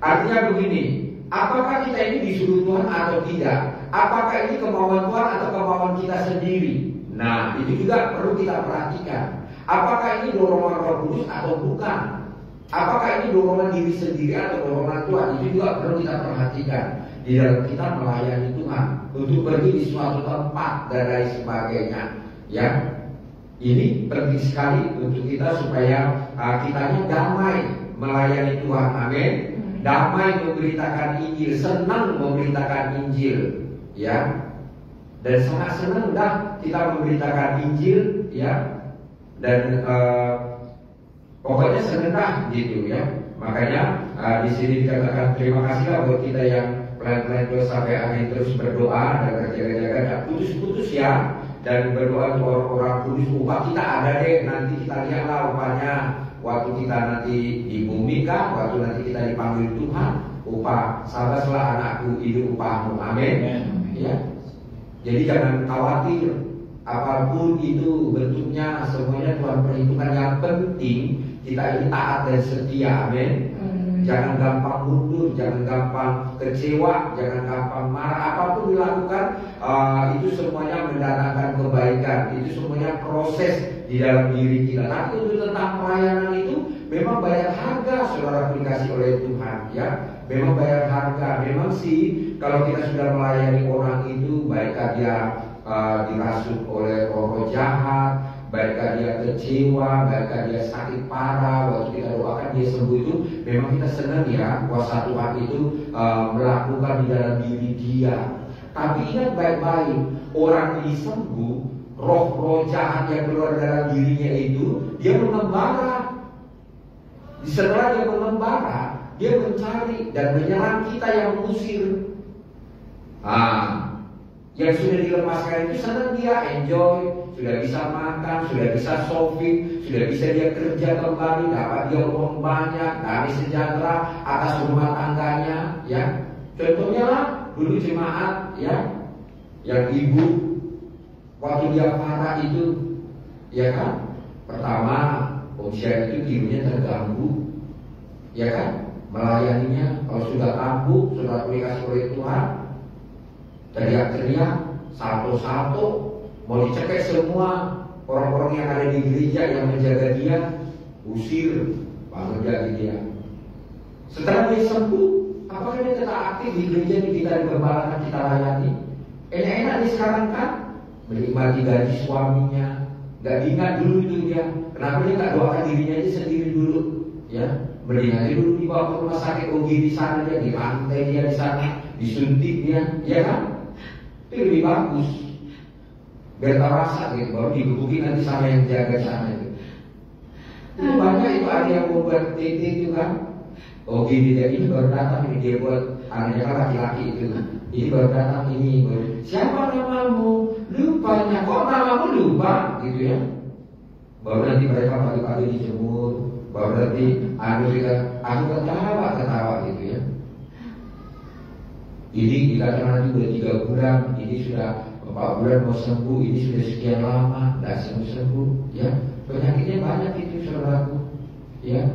artinya begini, apakah kita ini disuruh Tuhan atau tidak? Apakah ini kemauan Tuhan atau kemauan kita sendiri? Nah, itu juga perlu kita perhatikan. Apakah ini dorongan Roh Kudus atau bukan? Apakah ini dorongan diri sendiri atau dorongan Tuhan? Itu juga perlu kita perhatikan di dalam kita melayani Tuhan untuk pergi di suatu tempat dan lain sebagainya. Ya, ini penting sekali untuk kita supaya kitanya damai melayani Tuhan, amin. Damai memberitakan Injil, senang memberitakan Injil, ya. Dan sangat senang dah kita memberitakan Injil, ya. Dan pokoknya senang dah gitu ya. Makanya di sini dikatakan terima kasihlah buat kita yang pelan-pelan terus sampai akhir terus berdoa dan berjaga-jaga, dan putus-putus ya. Dan berdoa untuk orang-orang kudus. Upah kita ada deh, nanti kita lihatlah upahnya waktu kita nanti di bumi kah, waktu nanti kita dipanggil Tuhan. Upah sabarlah anakku, hidup upahmu, amin. Ya. Jadi jangan khawatir apapun itu bentuknya, semuanya Tuhan perhitungkan. Yang penting kita ini taat dan setia, amin. Jangan gampang mundur, jangan gampang kecewa, jangan gampang marah. Apapun dilakukan, itu semuanya mendatangkan kebaikan. Itu semuanya proses di dalam diri kita. Tapi untuk tentang pelayanan itu memang bayar harga, saudara, dikasih oleh Tuhan, ya. Memang bayar harga. Memang sih kalau kita sudah melayani orang itu, baiklah dia dirasuk oleh roh jahat, baiklah dia kecewa, baiklah dia sakit parah, waktu kita doakan dia sembuh, itu memang kita senang ya kuasa Tuhan itu melakukan di dalam diri dia. Tapi ingat baik-baik, orang ini sembuh, roh-roh jahat yang keluar dalam dirinya itu dia mengembara. Setelah dia mengembara, dia mencari dan menyerang kita yang mengusir. Yang sudah dilepaskan itu senang dia, enjoy, sudah bisa makan, sudah bisa shopping, sudah bisa dia kerja kembali, dapat dia uang banyak, damai sejahtera atas rumah tangganya, ya. Contohnya lah dulu jemaat, ya, yang ibu waktu dia parah itu, ya kan, pertama usia itu tidurnya terganggu, ya kan, melayaninya kalau sudah kambuh, sudah dikasih oleh Tuhan, teriak-teriak, satu-satu, mau dicekek semua orang-orang yang ada di gereja yang menjaga dia, usir, bangun jadi dia. Setelah dia sembuh, apakah dia tetap aktif di gereja ini kita digembalakan, kita layani? Enak-enak nih sekarang kan, menikmati gaji suaminya, gak diingat dulu itu dia. Kenapa dia gak doakan dirinya aja sendiri dulu, ya? Mendingan dia dulu dibawa ke rumah sakit OG di sana, dia dirantai dia di sana, disuntik dia, ya kan? Itu lebih bagus, biar tak rasa gitu, baru digebukin nanti sama yang jaga sana itu. Itu banyak itu ada yang membuat TT itu kan. Oh gini dia ini baru datang, ini dia buat anaknya kan laki-laki itu. Ini baru datang ini, siapa namamu? Lupanya, kok namamu lupa gitu ya. Baru nanti mereka pagi-pagi dijemur, baru nanti aku ketawa gitu ya. Ini dikatakan nanti udah 3 bulan, ini sudah 4 bulan mau sembuh, ini sudah sekian lama, tidak sembuh-sembuh, ya. Penyakitnya banyak itu saudaraku, ya,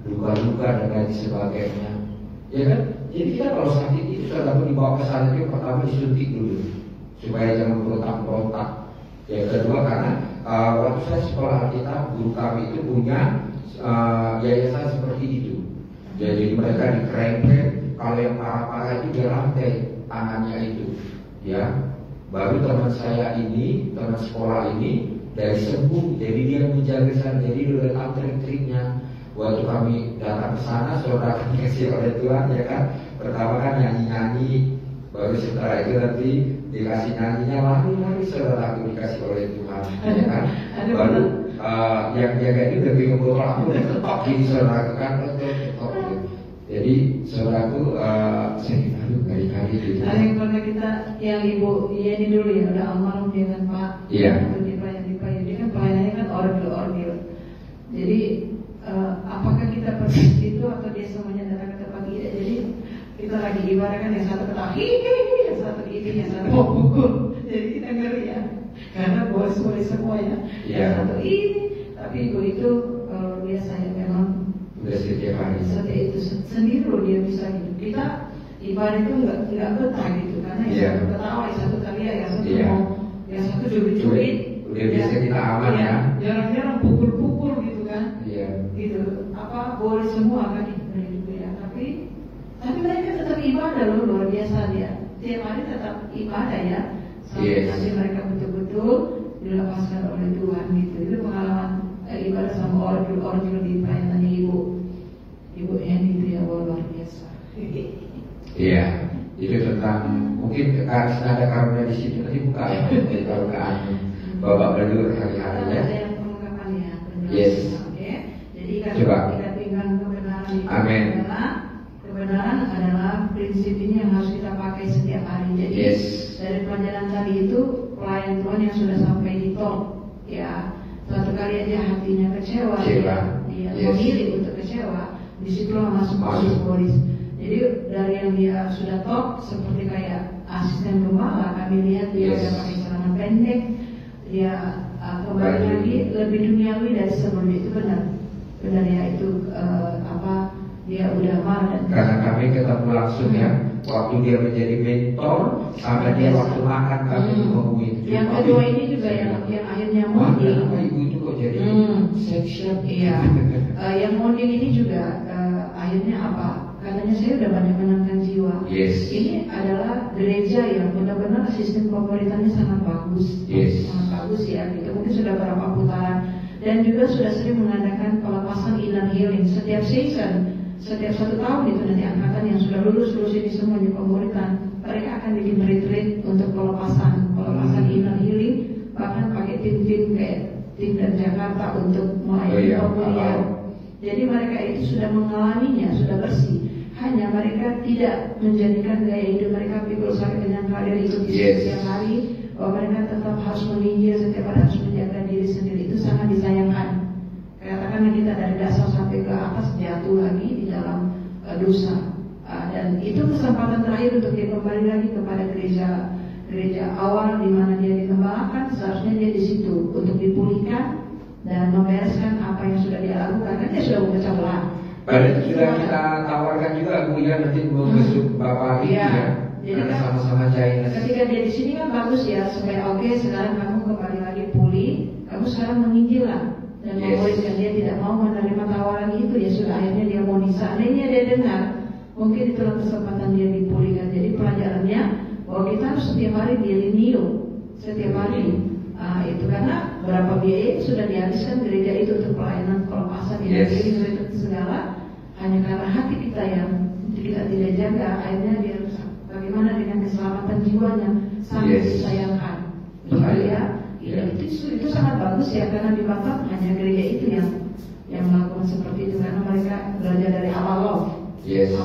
luka-luka dan lain sebagainya, ya kan. Jadi kita kalau sakit itu saudaraku dibawa ke sana itu pertama disuntik dulu, supaya jangan berontak-berontak. Yang kedua karena waktu saya sekolah Alkitab, guru kami itu punya yayasan seperti itu. Jadi mereka dikerengket. Kalau yang parah-parah itu dia rantai tangannya itu, ya. Baru teman saya ini, teman sekolah ini dari sembuh, jadi dia menjaga saya, jadi dia udah tahu trik-triknya. Waktu kami datang ke sana, saudara kami kasih oleh Tuhan, ya kan. Pertama kan nyanyi-nyanyi, baru setelah itu nanti dikasih nyanyinya lari-lari, saudara aku dikasih oleh Tuhan, ya kan. Baru yang jaga ini udah bingung kalau aku udah ketok gini saudara kan ketok gitu. Jadi saudaraku saya aduh kali-kali gitu. Ada yang pernah kita yang Ibu ini dulu ya udah almarhum dengan Pak. Iya. Dia kan pelayanannya kan orgil. Jadi apakah kita pergi ke situ atau dia semuanya datang ke tempat kita? Jadi kita lagi ibadah kan yang satu ketawa hihihi, yang satu ini, yang satu mau pukul. Jadi kita ngeri ya, karena boleh semua ya. Yang satu ini, tapi Ibu itu biasa ya memang. Udah setiap hari. Seperti itu sendiri loh dia bisa gitu. Kita ibadah itu nggak betah gitu karena yang satu ketawa, yang satu teriak, yang satu mau, yang satu cubit-cubit. Udah bisa kita aman ya. Jarang-jarang pukul-pukul gitu kan. Iya. Gitu. Apa boleh semua kan gitu ya. Tapi mereka tetap ibadah loh, luar biasa dia. Tiap hari tetap ibadah ya. Sampai nanti mereka betul-betul dilepaskan oleh Tuhan gitu. Itu pengalaman ibadah sama orgil di pelayanannya Ibu Henny itu ya luar biasa. Iya, itu tentang mungkin ada karunia di situ nanti buka ya keluargaan Bapak Belur hari-harinya. Ada yang perlengkapannya. Yes. Oke. Jadi coba. Kita tinggal kebenaran itu. Amin. Kebenaran adalah prinsip ini yang harus kita pakai setiap hari. Jadi dari pelajaran tadi itu pelayan Tuhan yang sudah sampai di top ya. Satu kali aja hatinya kecewa, dia memilih untuk kecewa, disitulah masuk polis. Jadi dari yang dia sudah top seperti kayak asisten gembala, kami lihat dia sudah pakai celana pendek, dia kembali lagi lebih duniawi dari sebelumnya. Itu benar ya itu dia udah marah dan karena kami ketemu langsung ya waktu dia menjadi mentor sampai dia waktu makan kami ngomongin. Yang kedua ini juga yang akhirnya modding. Ibu itu kok jadi section? Iya. Yang modding ini juga akhirnya apa? Katanya saya udah banyak menangkan jiwa. Ini adalah gereja yang benar-benar sistem pemerintahannya sangat bagus, sangat bagus ya. Gitu. Mungkin sudah berapa putaran dan juga sudah sering mengadakan pelepasan inner healing setiap season. Setiap 1 tahun itu nanti angkatan yang sudah lulus ini semuanya pemuritan, mereka akan bikin retreat untuk pelepasan inner healing, bahkan pakai tim kayak tim dari Jakarta untuk melayani pemulihan. Jadi mereka itu sudah mengalaminya, sudah bersih. Hanya mereka tidak menjadikan gaya hidup mereka pikul sakit dengan kalian itu setiap hari, bahwa mereka tetap harus menginjil setiap hari, harus menjaga diri sendiri. Itu sangat disayangkan. Katakanlah kita dari dasar sampai ke atas jatuh lagi di dalam dosa, dan itu kesempatan terakhir untuk dia kembali lagi kepada gereja awal di mana dia dikembangkan. Seharusnya dia di situ untuk dipulihkan dan membereskan apa yang sudah dia lakukan, karena dia sudah memecah belah. Padahal sudah kita tawarkan juga Bu ya nanti mau besok Bapak ya. Jadi kan sama-sama China. Ketika dia di sini kan bagus ya, supaya oke sekarang kamu kembali lagi pulih, kamu sekarang menginjil lah. Dan membolehkan dia tidak mau menerima tawaran itu, ya sudah akhirnya dia mau seandainya dia dengar, mungkin itulah kesempatan dia dipulihkan. Jadi pelajarannya bahwa kita harus setiap hari dia renew, setiap hari. Itu karena berapa biaya sudah dihabiskan gereja itu untuk pelayanan pelepasan ini segala, hanya karena hati kita yang kita tidak jaga, akhirnya dia rusak. Bagaimana dengan keselamatan jiwanya sangat disayangkan. Itu sangat bagus ya, karena di Batam hanya gereja itu yang melakukan seperti itu, karena mereka belajar dari awal gitu,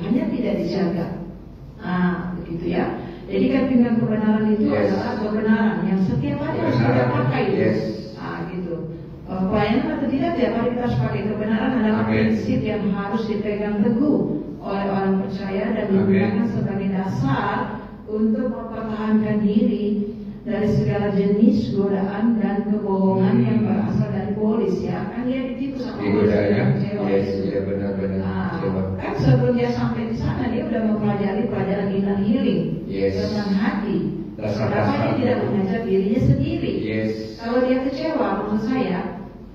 hanya tidak dijaga. Begitu ya. Jadi kan dengan kebenaran itu adalah kebenaran yang setiap hari harus kita pakai. Gitu. Pelayanan atau tidak, tiap hari kita harus pakai kebenaran adalah prinsip yang harus dipegang teguh oleh orang percaya dan digunakan sebagai dasar untuk mempertahankan diri dari segala jenis godaan dan kebohongan yang berasal dari polis ya. Kan dia ditipu sama polis. Kan sebelum dia sampai di sana dia udah mempelajari pelajaran inner healing tentang hati. Kenapa dia tidak mengajar dirinya sendiri? Kalau dia kecewa, menurut saya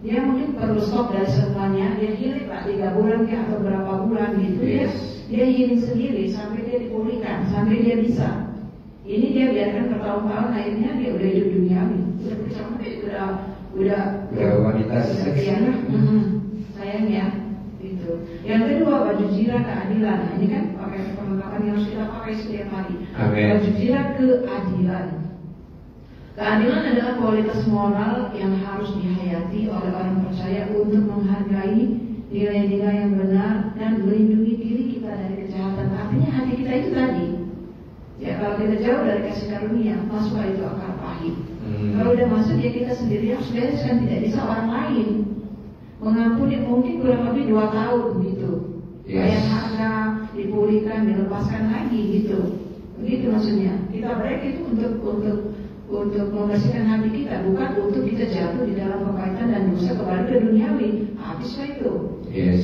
dia mungkin perlu stop dari semuanya. Dia healing lah 3 bulan atau berapa bulan gitu. Dia healing sendiri sampai dia dipulihkan, sampai dia bisa. Ini dia biarkan bertahun-tahun, akhirnya dia udah hidup duniawi, udah percaya, udah wanita sekian lah. Sayang ya, itu. Yang kedua, baju zirah keadilan. Nah, ini kan pakai perlengkapan yang harus kita pakai setiap hari. Baju zirah keadilan. Keadilan adalah kualitas moral yang harus dihayati oleh orang percaya untuk menghargai nilai-nilai yang benar dan melindungi diri kita dari kejahatan. Artinya hati kita itu tadi, ya kalau kita jauh dari kasih karunia, masuklah itu akar pahit. Kalau udah masuk, ya kita sendiri harus bereskan, tidak bisa orang lain. Mengampuni mungkin kurang lebih 2 tahun gitu. Bayar harga, dipulihkan, dilepaskan lagi gitu. Begitu maksudnya. Kita break itu untuk membersihkan hati kita, bukan untuk kita jatuh di dalam kebaikan dan dosa kembali ke duniawi. Habislah itu.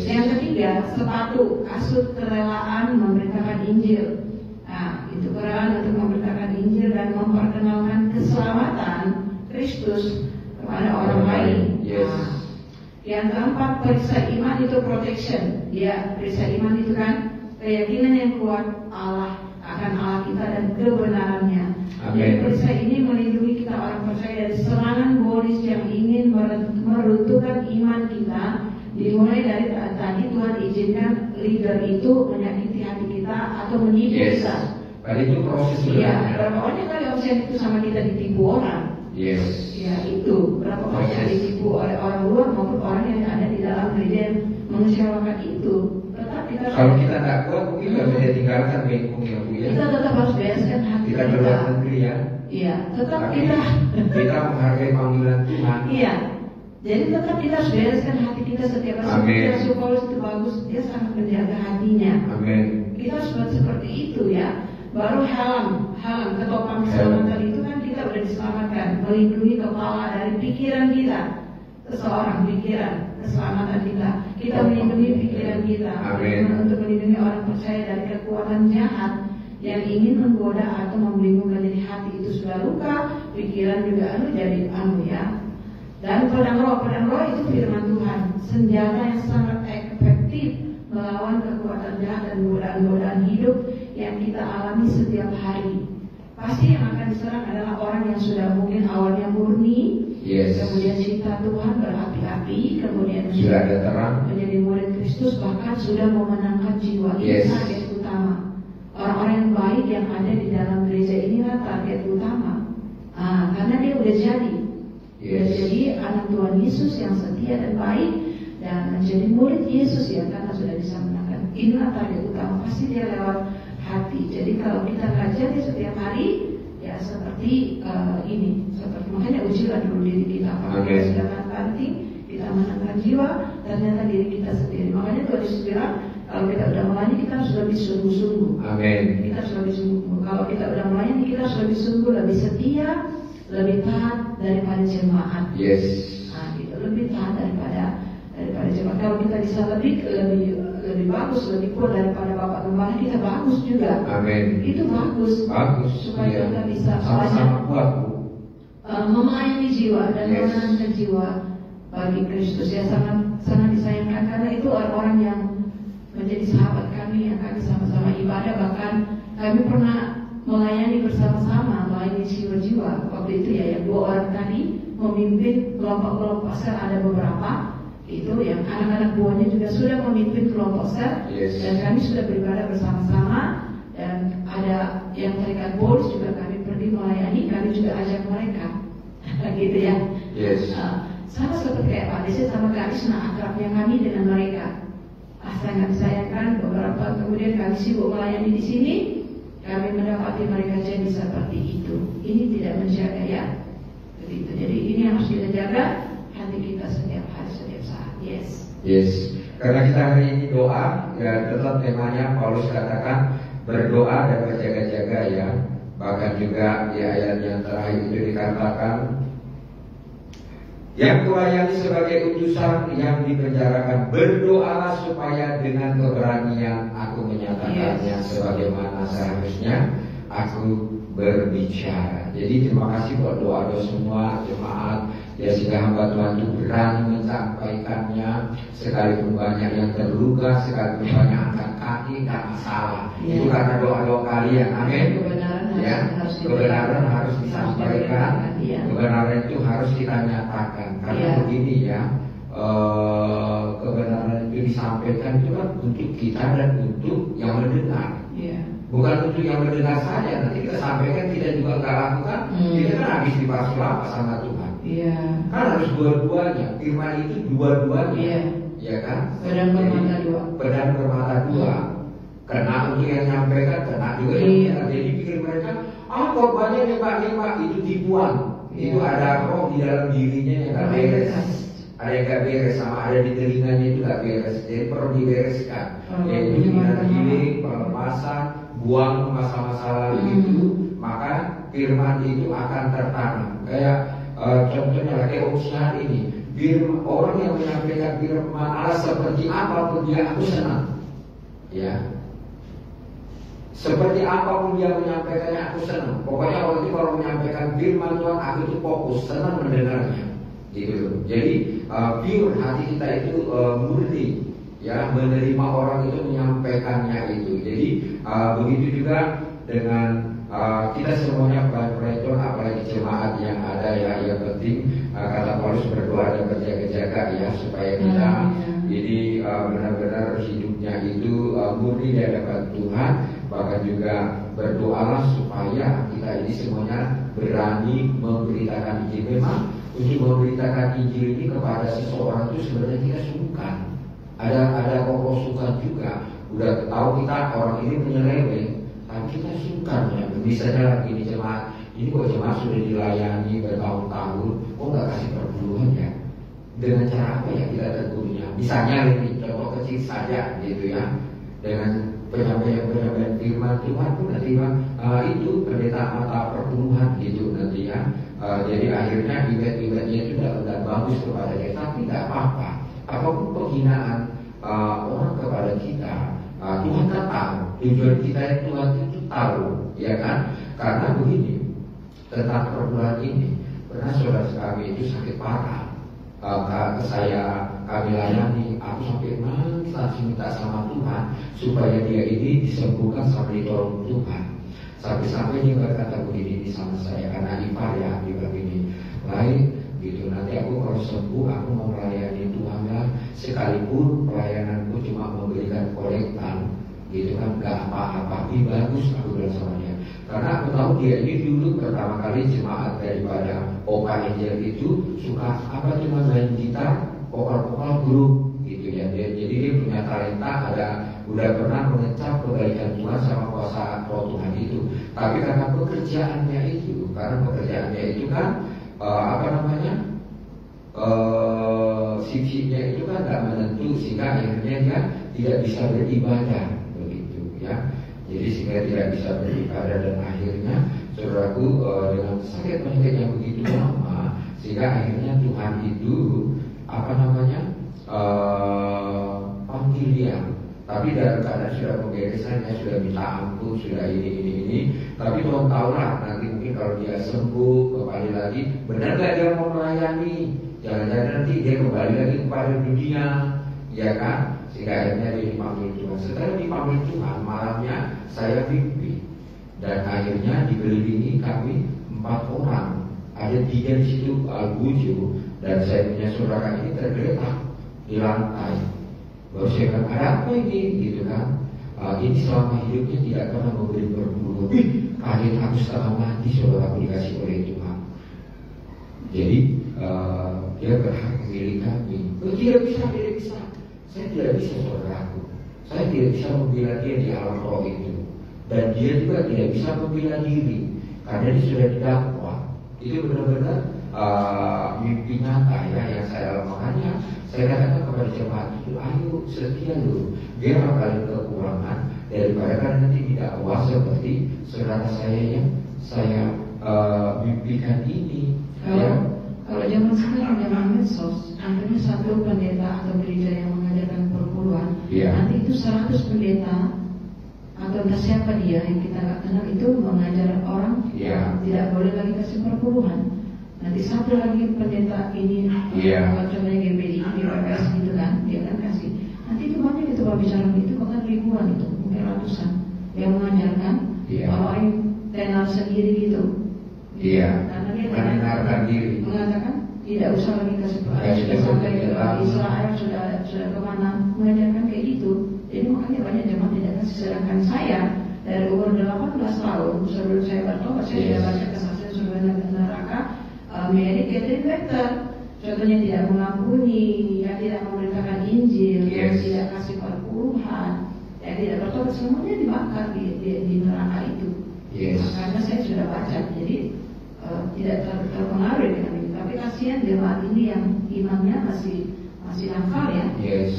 Yang ketiga, sepatu, kasut kerelaan memberitakan Injil. Nah, itu kerelaan untuk memberitakan Injil dan memperkenalkan keselamatan Kristus kepada orang lain. Nah, yang keempat, periksa iman itu protection. Ya, periksa iman itu kan keyakinan yang kuat akan Allah kita dan kebenarannya. Jadi periksa ini melindungi kita orang percaya dari serangan iblis yang ingin meruntuhkan iman kita. Dimulai dari tadi Tuhan izinkan leader itu menyakiti hati kita atau menipu kita. Tadi itu proses Iya, berapa banyak kali omset itu sama kita ditipu orang. Ya itu, berapa banyak ditipu oleh orang luar maupun orang yang ada di dalam gereja yang mengecewakan itu. Tetap kita kalau kita tidak kuat mungkin nggak bisa tinggalkan bengkong ya Bu ya. Kita tetap harus bereskan hati kita. Kita keluar negeri ya. Iya, tetap tapi kita menghargai panggilan Tuhan. Iya. Jadi tetap kita harus bereskan hati kita setiap hari. Rasul Paulus itu bagus, dia sangat menjaga hatinya. Amin. Kita harus buat seperti itu ya. Baru halam ketopang keselamatan itu kan kita udah diselamatkan, melindungi kepala dari pikiran kita, seseorang pikiran keselamatan kita. Kita melindungi pikiran kita. Amin. Untuk melindungi orang percaya dari kekuatan jahat yang ingin menggoda atau membingungkan. Jadi hati itu sudah luka, pikiran juga jadi ya. Dan pedang roh itu firman Tuhan, senjata yang sangat efektif melawan kekuatan jahat dan godaan-godaan hidup yang kita alami setiap hari. Pasti yang akan diserang adalah orang yang sudah mungkin awalnya murni, kemudian cinta Tuhan berapi-api, kemudian sudah ada terang, menjadi murid Kristus, bahkan sudah memenangkan jiwa. Ini target utama. Orang-orang yang baik yang ada di dalam gereja inilah target utama. Karena dia udah jadi. Jadi anak Tuhan Yesus yang setia dan baik dan menjadi murid Yesus ya, karena sudah bisa menangkan. Inilah target utama. Pasti dia lewat hati. Jadi kalau kita pelajari setiap hari ya seperti ini, seperti makanya ujilah dulu diri kita. Kalau kita sudah banting, kita menangkan jiwa, ternyata diri kita sendiri. Makanya Tuhan Yesus bilang kalau kita udah melayani kita harus lebih sungguh-sungguh. Amin. Kita harus lebih sungguh. Kalau kita udah melayani kita harus lebih sungguh, lebih setia, lebih taat daripada jemaat. Nah, gitu, lebih taat daripada jemaat. Kalau kita bisa lebih bagus, lebih kuat daripada Bapak Gembala, kita bagus juga. Amin. Itu bagus. Supaya kita bisa sama-sama kuat melayani jiwa dan menenangkan jiwa bagi Kristus. Ya sangat disayangkan karena itu orang-orang yang menjadi sahabat kami yang kami sama-sama ibadah, bahkan kami pernah melayani bersama-sama, melayani jiwa-jiwa. Waktu itu ya yang 2 orang tadi memimpin kelompok-kelompok sel, ada beberapa itu yang anak-anak buahnya juga sudah memimpin kelompok sel, dan kami sudah beribadah bersama-sama. Dan ada yang terikat bols juga kami pergi melayani, kami juga ajak mereka gitu ya. Sama seperti kayak Pak Desi sama Kak Isna, akrabnya kami dengan mereka. Sangat disayangkan beberapa kemudian kami sibuk melayani di sini, kami mendapati mereka jadi seperti itu. Ini tidak menjaga ya, begitu. Jadi ini yang harus kita jaga hati kita setiap hari, setiap saat. Karena kita hari ini doa, ya tetap temanya Paulus katakan berdoa dan berjaga-jaga ya. Bahkan juga di ayat yang terakhir itu dikatakan, yang kulayani sebagai utusan yang dipenjarakan, berdoalah supaya dengan keberanian aku menyatakannya sebagaimana seharusnya aku berbicara. Jadi terima kasih buat doa-doa semua jemaat ya, sehingga hamba Tuhan itu berani menyampaikannya, sekalipun banyak yang terluka, sekalipun banyak angkat kaki karena salah. Itu karena doa-doa kalian. Amin. Kebenaran harus disampaikan, kebenaran itu harus kita nyatakan. Karena begini ya, kebenaran itu disampaikan itu kan untuk kita dan untuk yang mendengar. Bukan untuk yang mendengar saja, nanti kita sampaikan kita juga nggak lakukan, kita kan habis dipaksa lama sama Tuhan. Iya. Kan harus dua-duanya, firman itu dua-duanya, Iya. ya kan? Pedang bermata dua. Pedang bermata dua. Kena untuk yang nyampaikan, kena juga yang mendengar. Jadi pikir mereka, korbannya nembak-nembak itu tipuan. Itu ada roh di dalam dirinya yang nggak beres. Ada yang nggak beres, sama ada di telinganya itu nggak beres. Jadi perlu dibereskan. Yaitu dengan healing, pelepasan, buang masa-masa lalu itu, maka firman itu akan tertanam. Kayak contohnya kayak usaha ini, orang yang menyampaikan firman Allah seperti apapun dia, aku senang. Ya, seperti apapun dia menyampaikannya, aku senang. Pokoknya orang itu kalau menyampaikan firman Tuhan, aku itu fokus, senang mendengarnya. Gitu. Jadi pure hati kita itu murni, ya, menerima orang itu menyampaikannya itu. Jadi begitu juga dengan kita semuanya pelan-pelan Tuhan, apalagi jemaat yang ada ya, yang penting kata Paulus berdoa dan berjaga-jaga ya, supaya kita jadi benar-benar hidupnya itu murni di hadapan Tuhan. Bahkan juga berdoalah supaya kita ini semuanya berani memberitakan Injil. Memang untuk memberitakan Injil ini kepada seseorang itu sebenarnya kita sungkan. Ada roh sungkan juga. Udah tahu kita orang ini menyeleweng, tapi kita sungkan ya. Misalnya lagi di jemaat ini, kok jemaat sudah dilayani bertahun-tahun, kok nggak kasih perpuluhan ya? Dengan cara apa ya kita tentunya? Misalnya ini contoh kecil saja gitu ya, dengan penyampaian firman Tuhan pun nanti itu pendeta mata perpuluhan gitu nanti ya. Jadi akhirnya event-eventnya itu tidak bagus kepada kita, tapi tidak apa-apa. Apapun penghinaan orang kepada kita, Tuhan kan tahu tujuan kita, Tuhan itu tahu, ya kan? Karena begini, tentang perpuluhan ini, pernah saudara kami itu sakit parah. Kami layani, aku sampai nangis minta sama Tuhan supaya dia ini disembuhkan sampai ditolong Tuhan. Sampai-sampai dia berkata begini sama saya, karena ipar ya, dia begini, baik gitu, nanti aku kalau sembuh aku mau melayani Tuhan lah, sekalipun pelayananku cuma memberikan kolektan gitu kan, gak apa-apa, ini bagus, aku bilang sama dia. Karena aku tahu dia ini dulu pertama kali jemaat daripada Oka Angel itu suka apa cuma main gitar, vokal grup gitu ya. Jadi dia punya talenta, udah pernah mengecap kebaikan Tuhan sama kuasa roh Tuhan itu. Tapi karena pekerjaannya itu kan sipsinya itu kan gak menentu, sehingga akhirnya dia tidak bisa beribadah begitu ya. Jadi sehingga tidak bisa beribadah, dan akhirnya saudaraku dengan sakit penyakit yang begitu lama, sehingga akhirnya Tuhan itu panggil dia. Tapi dalam keadaan sudah pemberesannya, sudah minta ampun, sudah ini. Tapi Tuhan tahu lah, nanti mungkin kalau dia sembuh kembali lagi, benar gak dia mau melayani? Jangan-jangan nanti dia kembali lagi kepada dunia, ya kan? Sehingga akhirnya dia dipanggil Tuhan. Setelah dipanggil Tuhan, malamnya saya mimpi, dan akhirnya dikelilingi kami 4 orang. Ada 3 di situ Al-Buju, dan saya punya saudara ini tergeletak di lantai. Baru saya kata, ada apa ini? Gitu kan? Ini selama hidupnya tidak pernah memberi perpuluhan. Kaget aku setengah mati, saudara aku dikasih oleh Tuhan. Jadi dia berhak milik kami. Tidak bisa. Saya tidak bisa, saudaraku. Saya tidak bisa membela dia di alam roh itu, dan dia juga tidak bisa membela diri karena dia sudah didakwa. Itu benar-benar mimpi nyata ya yang saya makanya saya katakan kepada jemaat itu, ayo setia dulu, biar kalian kekurangan daripada kalian nanti didakwa seperti saudara saya yang saya mimpikan ini. Kalau zaman sekarang zaman medsos, artinya satu pendeta atau gereja yang mengajarkan perpuluhan, nanti itu 100 pendeta atau entah siapa dia yang kita nggak kenal itu mengajar orang tidak boleh lagi kasih perpuluhan. Nanti satu lagi pendeta ini, contohnya GBI di PPS gitu kan, dia kan kasih. Nanti itu banyak itu kalau bicara itu bahkan ribuan itu, mungkin ratusan yang mengajarkan orang yang tenar sendiri gitu. Karena dia mendengarkan diri, mengatakan tidak usah lagi kasih perpuluhan, sampai ke Israel sudah kemana mengajarkan kayak gitu. Jadi makanya banyak jemaat tidak kasih. Sedangkan saya dari umur 18 tahun sebelum saya bertobat, saya sudah baca kesaksian surga dan neraka. Mary Catherine Better, contohnya tidak mengampuni, yang tidak memberitakan Injil, yang tidak kasih perpuluhan, yang tidak bertobat, semuanya dibakar di neraka itu. Makanya saya sudah baca, jadi tidak terpengaruh dengan ini. Tapi kasihan jemaat ini yang imannya masih nakal ya.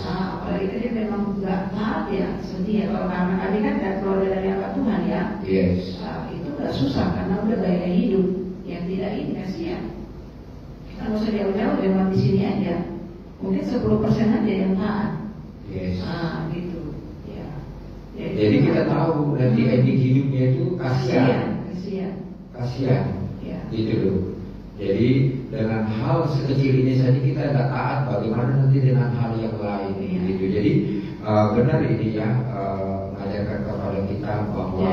Apalagi dia memang nggak taat ya, sedih ya. Kalau karena adik kan tidak keluar dari hamba Tuhan ya. Itu nggak susah karena udah gaya hidup yang tidak ini, kasihan. Kita nggak usah jauh-jauh, jemaat di sini aja. Mungkin 10% aja yang taat. Gitu. Ya. Jadi kita tahu nanti ending hidupnya itu kasihan. Gitu loh. Jadi dengan hal sekecil ini saja kita tidak taat, bagaimana nanti dengan hal yang lain gitu. Jadi benar ini ya, mengajarkan kepada kita bahwa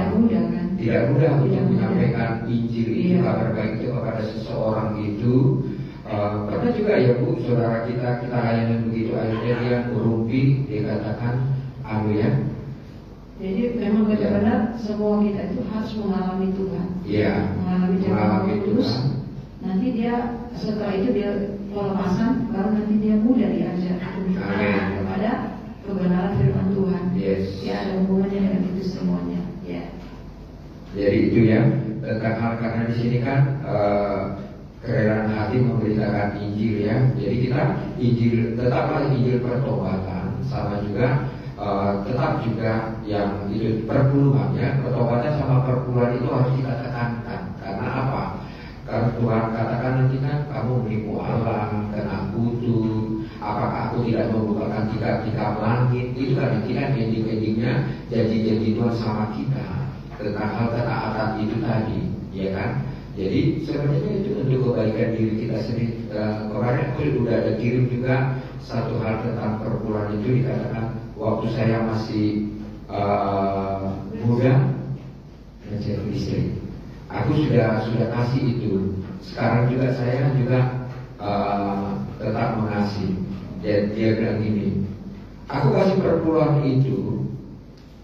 tidak mudah untuk menyampaikan Injil itu, kabar baik itu kepada seseorang itu. Karena juga ya Bu, saudara kita layanan begitu, akhirnya dia merumpi, dia katakan ya. Jadi memang benar-benar semua kita itu harus mengalami Tuhan. Mengalami jalan Tuhan. Nanti dia setelah itu dia pelepasan, baru nanti dia mudah diajar kepada kebenaran firman Tuhan. Ya, ada hubungannya dengan itu semuanya. Jadi itu ya tentang hal, karena di sini kan kerelaan hati memberitakan Injil ya. Jadi kita Injil tetaplah Injil pertobatan, sama juga tetap juga yang itu perpuluhan ya. Pertobatan sama perpuluhan itu harus kita tekankan. Karena apa? Karena Tuhan katakan nanti kan kamu menipu Allah, kena kutuk, apakah aku tidak membukakan tikar-tikar langit. Itu kan nanti kan ending-endingnya janji-janji Tuhan sama kita tentang hal ketaatan itu tadi, ya kan? Jadi sebenarnya itu untuk kebaikan diri kita sendiri. Kemarin aku sudah ada kirim juga satu hal tentang perpuluhan itu, dikatakan waktu saya masih muda mencari istri, aku sudah kasih itu. Sekarang juga saya juga tetap mengasihi. Dan dia bilang gini, aku kasih perpuluhan itu,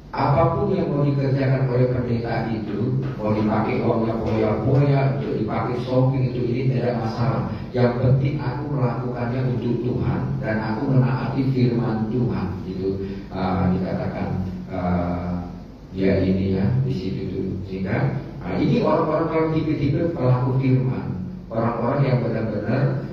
apapun yang mau dikerjakan oleh pendeta itu, mau dipakai uangnya boya-boya, untuk dipakai shopping itu, ini tidak masalah. Yang penting aku melakukannya untuk Tuhan dan aku menaati firman Tuhan. Itu dikatakan dia ini ya di situ tuh. Sehingga ini orang-orang kalau tipe-tipe pelaku firman, orang-orang yang benar-benar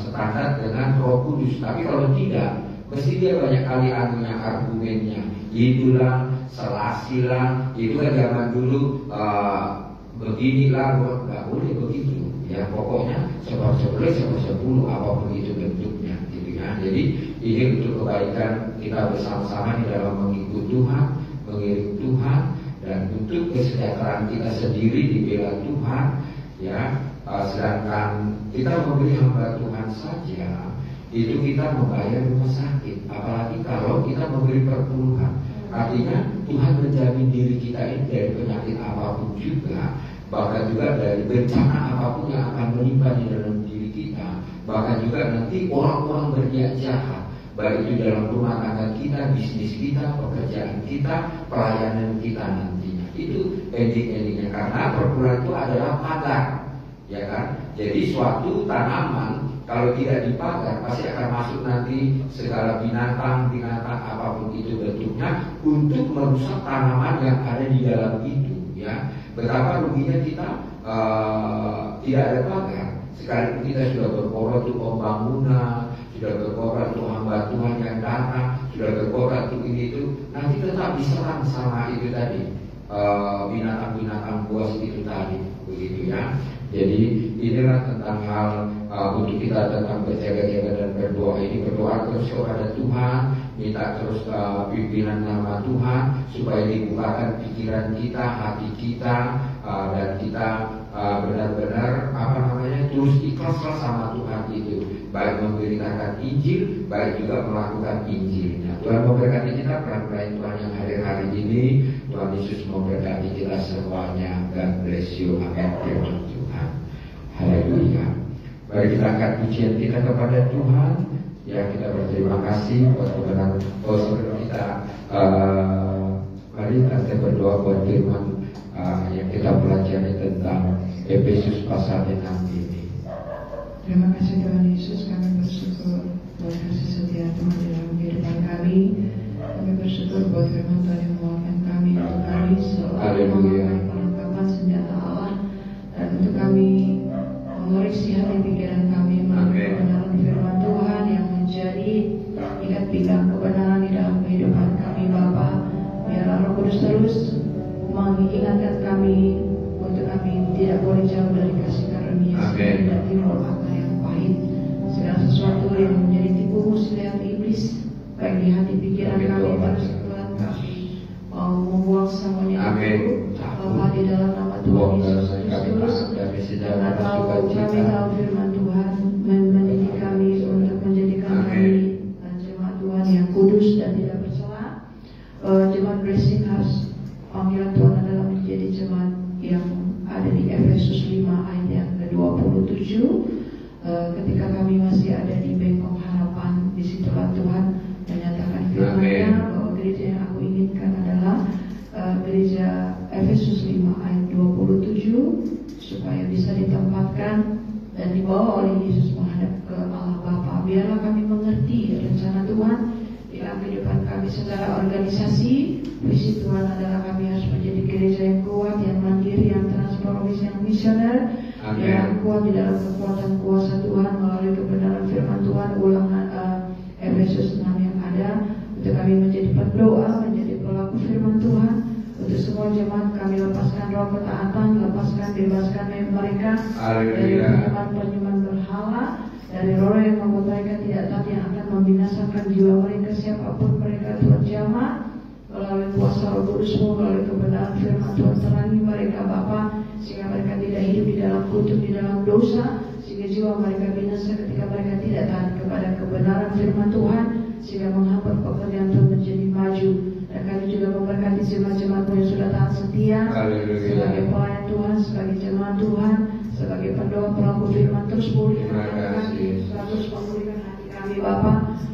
standar dengan Roh Kudus. Tapi kalau tidak, mesti dia banyak kali anunya, argumennya. Itulah, selasilah, itu kan zaman dulu beginilah, nggak boleh begitu. Ya pokoknya 10 apapun itu bentuknya, gitu ya. Jadi ini untuk kebaikan kita bersama-sama di dalam mengikut Tuhan, mengiring Tuhan, dan untuk kesejahteraan kita sendiri dibela Tuhan, ya. Sedangkan kita memberi hamba Tuhan saja, itu kita membayar rumah sakit. Apalagi kalau kita memberi perpuluhan, artinya Tuhan menjamin diri kita ini dari penyakit apapun juga, bahkan juga dari bencana apapun yang akan menimpa di dalam diri kita, bahkan juga nanti orang-orang berniat jahat, baik itu dalam rumah tangga kita, bisnis kita, pekerjaan kita, pelayanan kita nantinya. Itu ending-endingnya, karena perpuluhan itu adalah pagar, ya kan? Jadi suatu tanaman kalau tidak dipagar pasti akan masuk nanti segala binatang apapun itu bentuknya untuk merusak tanaman yang ada di dalam itu, ya. Betapa ruginya kita tidak ada pagar. Sekalipun kita sudah berkorban untuk pembangunan, sudah berkorban untuk hamba Tuhan yang datang, sudah berkorban untuk ini itu, nanti tetap diserang sama itu tadi, binatang-binatang buas itu tadi, begitu ya. Jadi inilah tentang hal untuk kita tentang berjaga-jaga dan berdoa. Ini berdoa terus kepada Tuhan, minta terus pimpinan nama Tuhan supaya dibukakan pikiran kita, hati kita, dan kita benar-benar terus ikhlaslah sama Tuhan itu, baik memberitakan Injil, baik juga melakukan Injilnya. Tuhan memberkati kita peran-peran Tuhan yang hadir hari ini. Tuhan Yesus memberkati kita semuanya. God bless you. Amin. Haleluya. Mari kita angkat pujian kita kepada Tuhan. Ya, kita berterima kasih buat kebenaran. Sebelum kita mari Mari kita berdoa buat firman yang kita pelajari tentang Efesus pasal 6 ini. Terima kasih Tuhan Yesus, kami bersyukur buat kasih setia Tuhan di dalam kehidupan kami. Kami bersyukur buat firman Tuhan yang menguatkan kami untuk kami selalu memakai perlengkapan senjata Allah, dan untuk kami mengoreksi hati pikiran kami melalui kebenaran firman Tuhan yang menjadi ikat pinggang kebenaran di dalam kehidupan kami Bapa. Biarlah Roh Kudus terus mengingatkan kami untuk kami tidak boleh jauh dari kasih karunia sehingga tidak timbul akal yang pahit. Segala sesuatu yang menjadi tipu muslihat iblis baik di hati pikiran kami terus Tuhan kami mau membuang semuanya itu Bapa di dalam nama Tuhan Yesus Kristus. Karena tahu kami tahu firman Tuhan mendidik kami untuk menjadikan kami jemaat Tuhan yang kudus dan tidak bercela. Jemaat blessing harus panggilan Tuhan adalah menjadi jemaat yang ada di Efesus 5 ayat yang ke-27. Ketika kami masih ada di bengkok harapan, di situlah Tuhan menyatakan firman-Nya bahwa gereja yang aku inginkan adalah gereja Efesus 5 ayat 27, supaya bisa ditempatkan dan dibawa oleh Yesus menghadap ke Allah Bapa. Biarlah kami mengerti rencana Tuhan di dalam kehidupan kami secara organisasi. Visi Tuhan adalah kami harus menjadi gereja yang kuat, yang mandiri, yang transformis, yang misioner, yang kuat di dalam kekuatan kuasa Tuhan melalui kebenaran firman Tuhan. Ulangan Efesus 6 yang ada untuk kami menjadi pendoa, menjadi pelaku firman Tuhan. Untuk semua jemaat kami lepaskan roh ketaatan, lepaskan, bebaskan mereka dari penyembahan berhala, dari roh yang membuat mereka tidak taat, yang akan membinasakan jiwa mereka siapapun mereka Tuhan jamah. Melalui kuasa Roh Kudus-Mu, melalui kebenaran firman Tuhan terangi mereka Bapa, sehingga mereka tidak hidup di dalam kutuk, di dalam dosa, sehingga jiwa mereka binasa ketika mereka tidak taat kepada kebenaran firman Tuhan, sehingga menghambat pekerjaan Tuhan menjadi maju. Dan kami juga memberkati jemaat-jemaat yang sudah taat setia sebagai pelayan Tuhan, sebagai jemaat Tuhan, sebagai pendoa pelaku firman, terus pulihkan kami, terus memulihkan hati kami Bapa,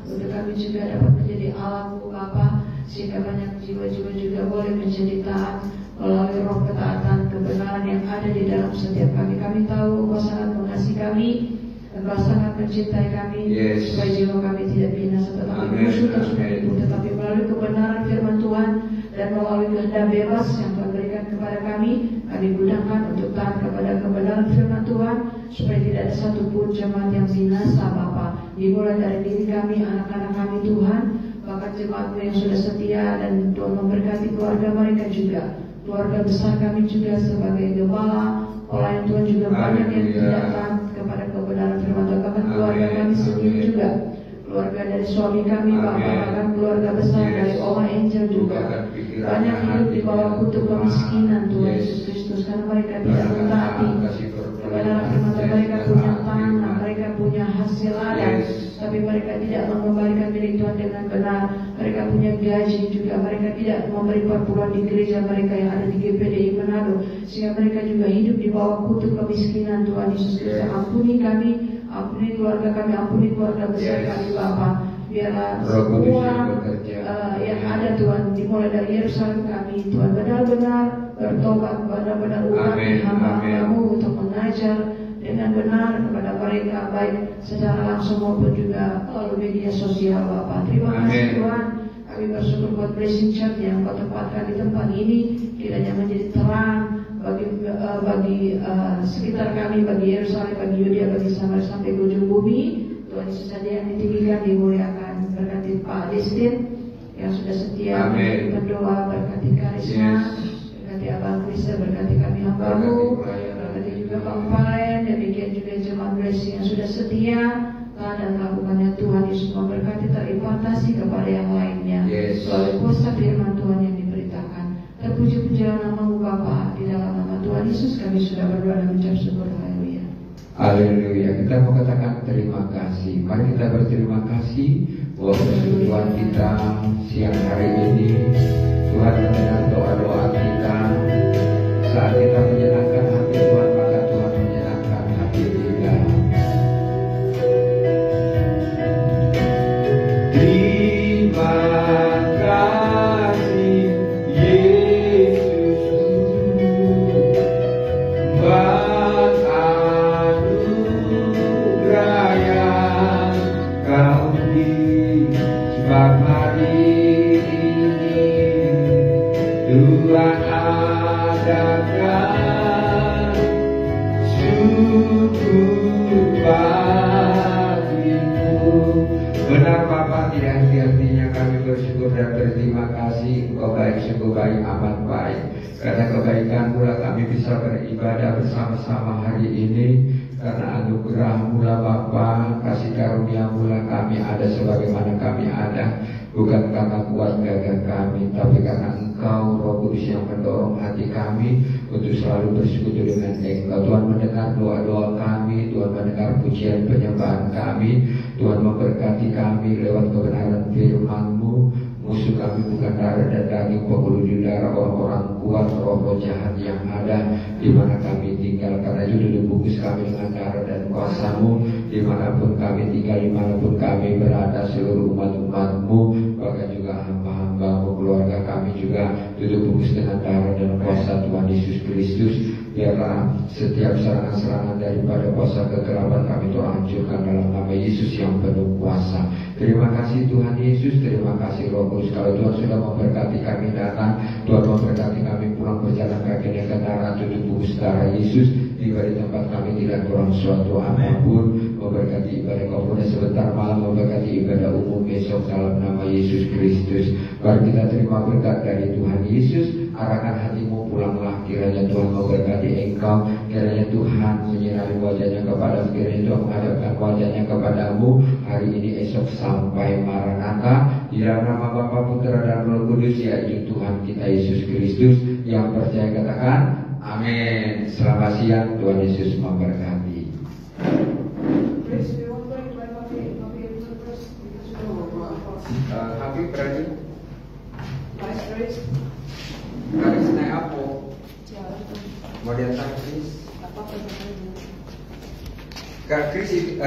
untuk kami juga dapat menjadi alatmu Bapa, sehingga banyak jiwa-jiwa juga boleh menjadi taat melalui roh ketaatan kebenaran yang ada di dalam setiap kami. Kami tahu Engkau sangat mengasihi kami, Engkau sangat mencintai kami, supaya jiwa kami tidak binasa tetapi musuh terus menipu. Tetapi melalui kebenaran firman Tuhan dan melalui kehendak bebas yang Tuhan berikan kepada kami gudangkan untuk taat kepada kebenaran firman Tuhan, supaya tidak ada satupun jemaat yang binasa Bapa. Dimulai dari diri kami, anak-anak kami Tuhan, bahkan jemaat yang sudah setia, dan Tuhan memberkati keluarga mereka juga, keluarga besar kami juga sebagai gembala, pelayan Tuhan juga banyak yang tidak taat kepada kebenaran firman Tuhan. Bahkan keluarga kami sendiri juga, keluarga dari suami kami Bapak, bahkan keluarga besar dari Oma Angel juga banyak hidup di bawah kutuk kemiskinan Tuhan Yesus Kristus, karena mereka tidak mentaati kebenaran firman Tuhan. Mereka punya tanah, mereka punya hasil ladang, tapi mereka tidak mengembalikan milik Tuhan dengan benar. Mereka punya gaji juga, mereka tidak memberi perpuluhan di gereja mereka yang ada di GPDI Manado, sehingga mereka juga hidup di bawah kutuk kemiskinan Tuhan Yesus Kristus. Ampuni kami, ampuni keluarga kami, ampuni keluarga besar kami Bapa. Biarlah semua yang ada Tuhan, dimulai dari Yerusalem kami Tuhan, benar-benar bertobat, benar-benar umat hamba-Mu untuk mengajar dengan benar kepada mereka, baik secara langsung maupun juga melalui media sosial Bapak. Terima kasih Tuhan. Kami bersyukur buat Blessing Church yang Kau tempatkan di tempat ini, kiranya menjadi terang bagi sekitar kami, bagi Yerusalem, bagi Yudea, bagi Samaria sampai ujung bumi. Tuhan Yesus saja yang ditinggikan, dimuliakan. Berkati Pak Destin yang sudah setia berdoa, berkati Karisma, berkati Abang Krista, berkati kami hamba-Mu, berkati juga Bang Palen, demikian juga jemaat Blessing yang sudah setia dan melakukannya. Tuhan Yesus memberkati, terimpartasi kepada yang lainnya melalui kuasa firman Tuhan yang diberitakan. Terpuji-pujilah nama-Mu Bapa, di dalam nama Tuhan Yesus kami sudah berdoa dan mengucap syukur. Haleluya. Haleluya. Kita mau katakan terima kasih. Mari kita berterima kasih buat persekutuan kita siang hari ini. Tuhan mendengar doa-doa kita. Saat kita menyenangkan hati Tuhan, maka Tuhan menyenangkan hati kita. Terima kasih Yesus. sungguh baik, amat baik. Karena kebaikan pula kami bisa beribadah bersama-sama hari ini. Karena anugerah-Mu lah Bapa, kasih karunia-Mu lah kami ada sebagaimana kami ada. Bukan karena kuat gagah kami, tapi karena Engkau Roh Kudus yang mendorong hati kami untuk selalu bersekutu dengan Engkau. Tuhan mendengar doa-doa kami, Tuhan mendengar pujian penyembahan kami, Tuhan memberkati kami lewat kebenaran firman-Mu. Musuh kami bukan darah dan daging, pembuluh di darah orang-orang kuat, roh-roh jahat yang ada di mana kami tinggal. Karena itu dibungkus kami dengan darah dan kuasa-Mu, dimanapun kami tinggal, dimanapun kami berada, seluruh umat-umat-Mu, bahkan juga hamba-hamba-Mu, keluarga kami juga duduk bungkus dengan darah dan kuasa Tuhan Yesus Kristus. Biarlah setiap serangan-serangan daripada kuasa kegelapan kami Tuhan hancurkan dalam nama Yesus yang penuh kuasa. Terima kasih Tuhan Yesus, terima kasih Roh Kudus. Kalau Tuhan sudah memberkati kami datang, Tuhan memberkati kami pulang berjalan kaki dengan kendaraan tutup bungkus darah Yesus. Tiba di tempat kami tidak kurang suatu apapun. Memberkati ibadah komponen sebentar malam, memberkati ibadah umum besok dalam nama Yesus Kristus. Mari kita terima berkat dari Tuhan Yesus. Arahkan hatimu, pulanglah. Kiranya Tuhan memberkati engkau. Kiranya Tuhan menyinari wajahnya kepadamu. Kiranya Tuhan menghadapkan wajahnya kepadamu hari ini, esok, sampai Maranatha. Di dalam nama Bapa, Putra dan Roh Kudus, yaitu Tuhan kita Yesus Kristus. Yang percaya katakan amin. Selamat siang, Tuhan Yesus memberkati. Habib berani? Karis naik apa? Mau diantar Kris? Kak Kris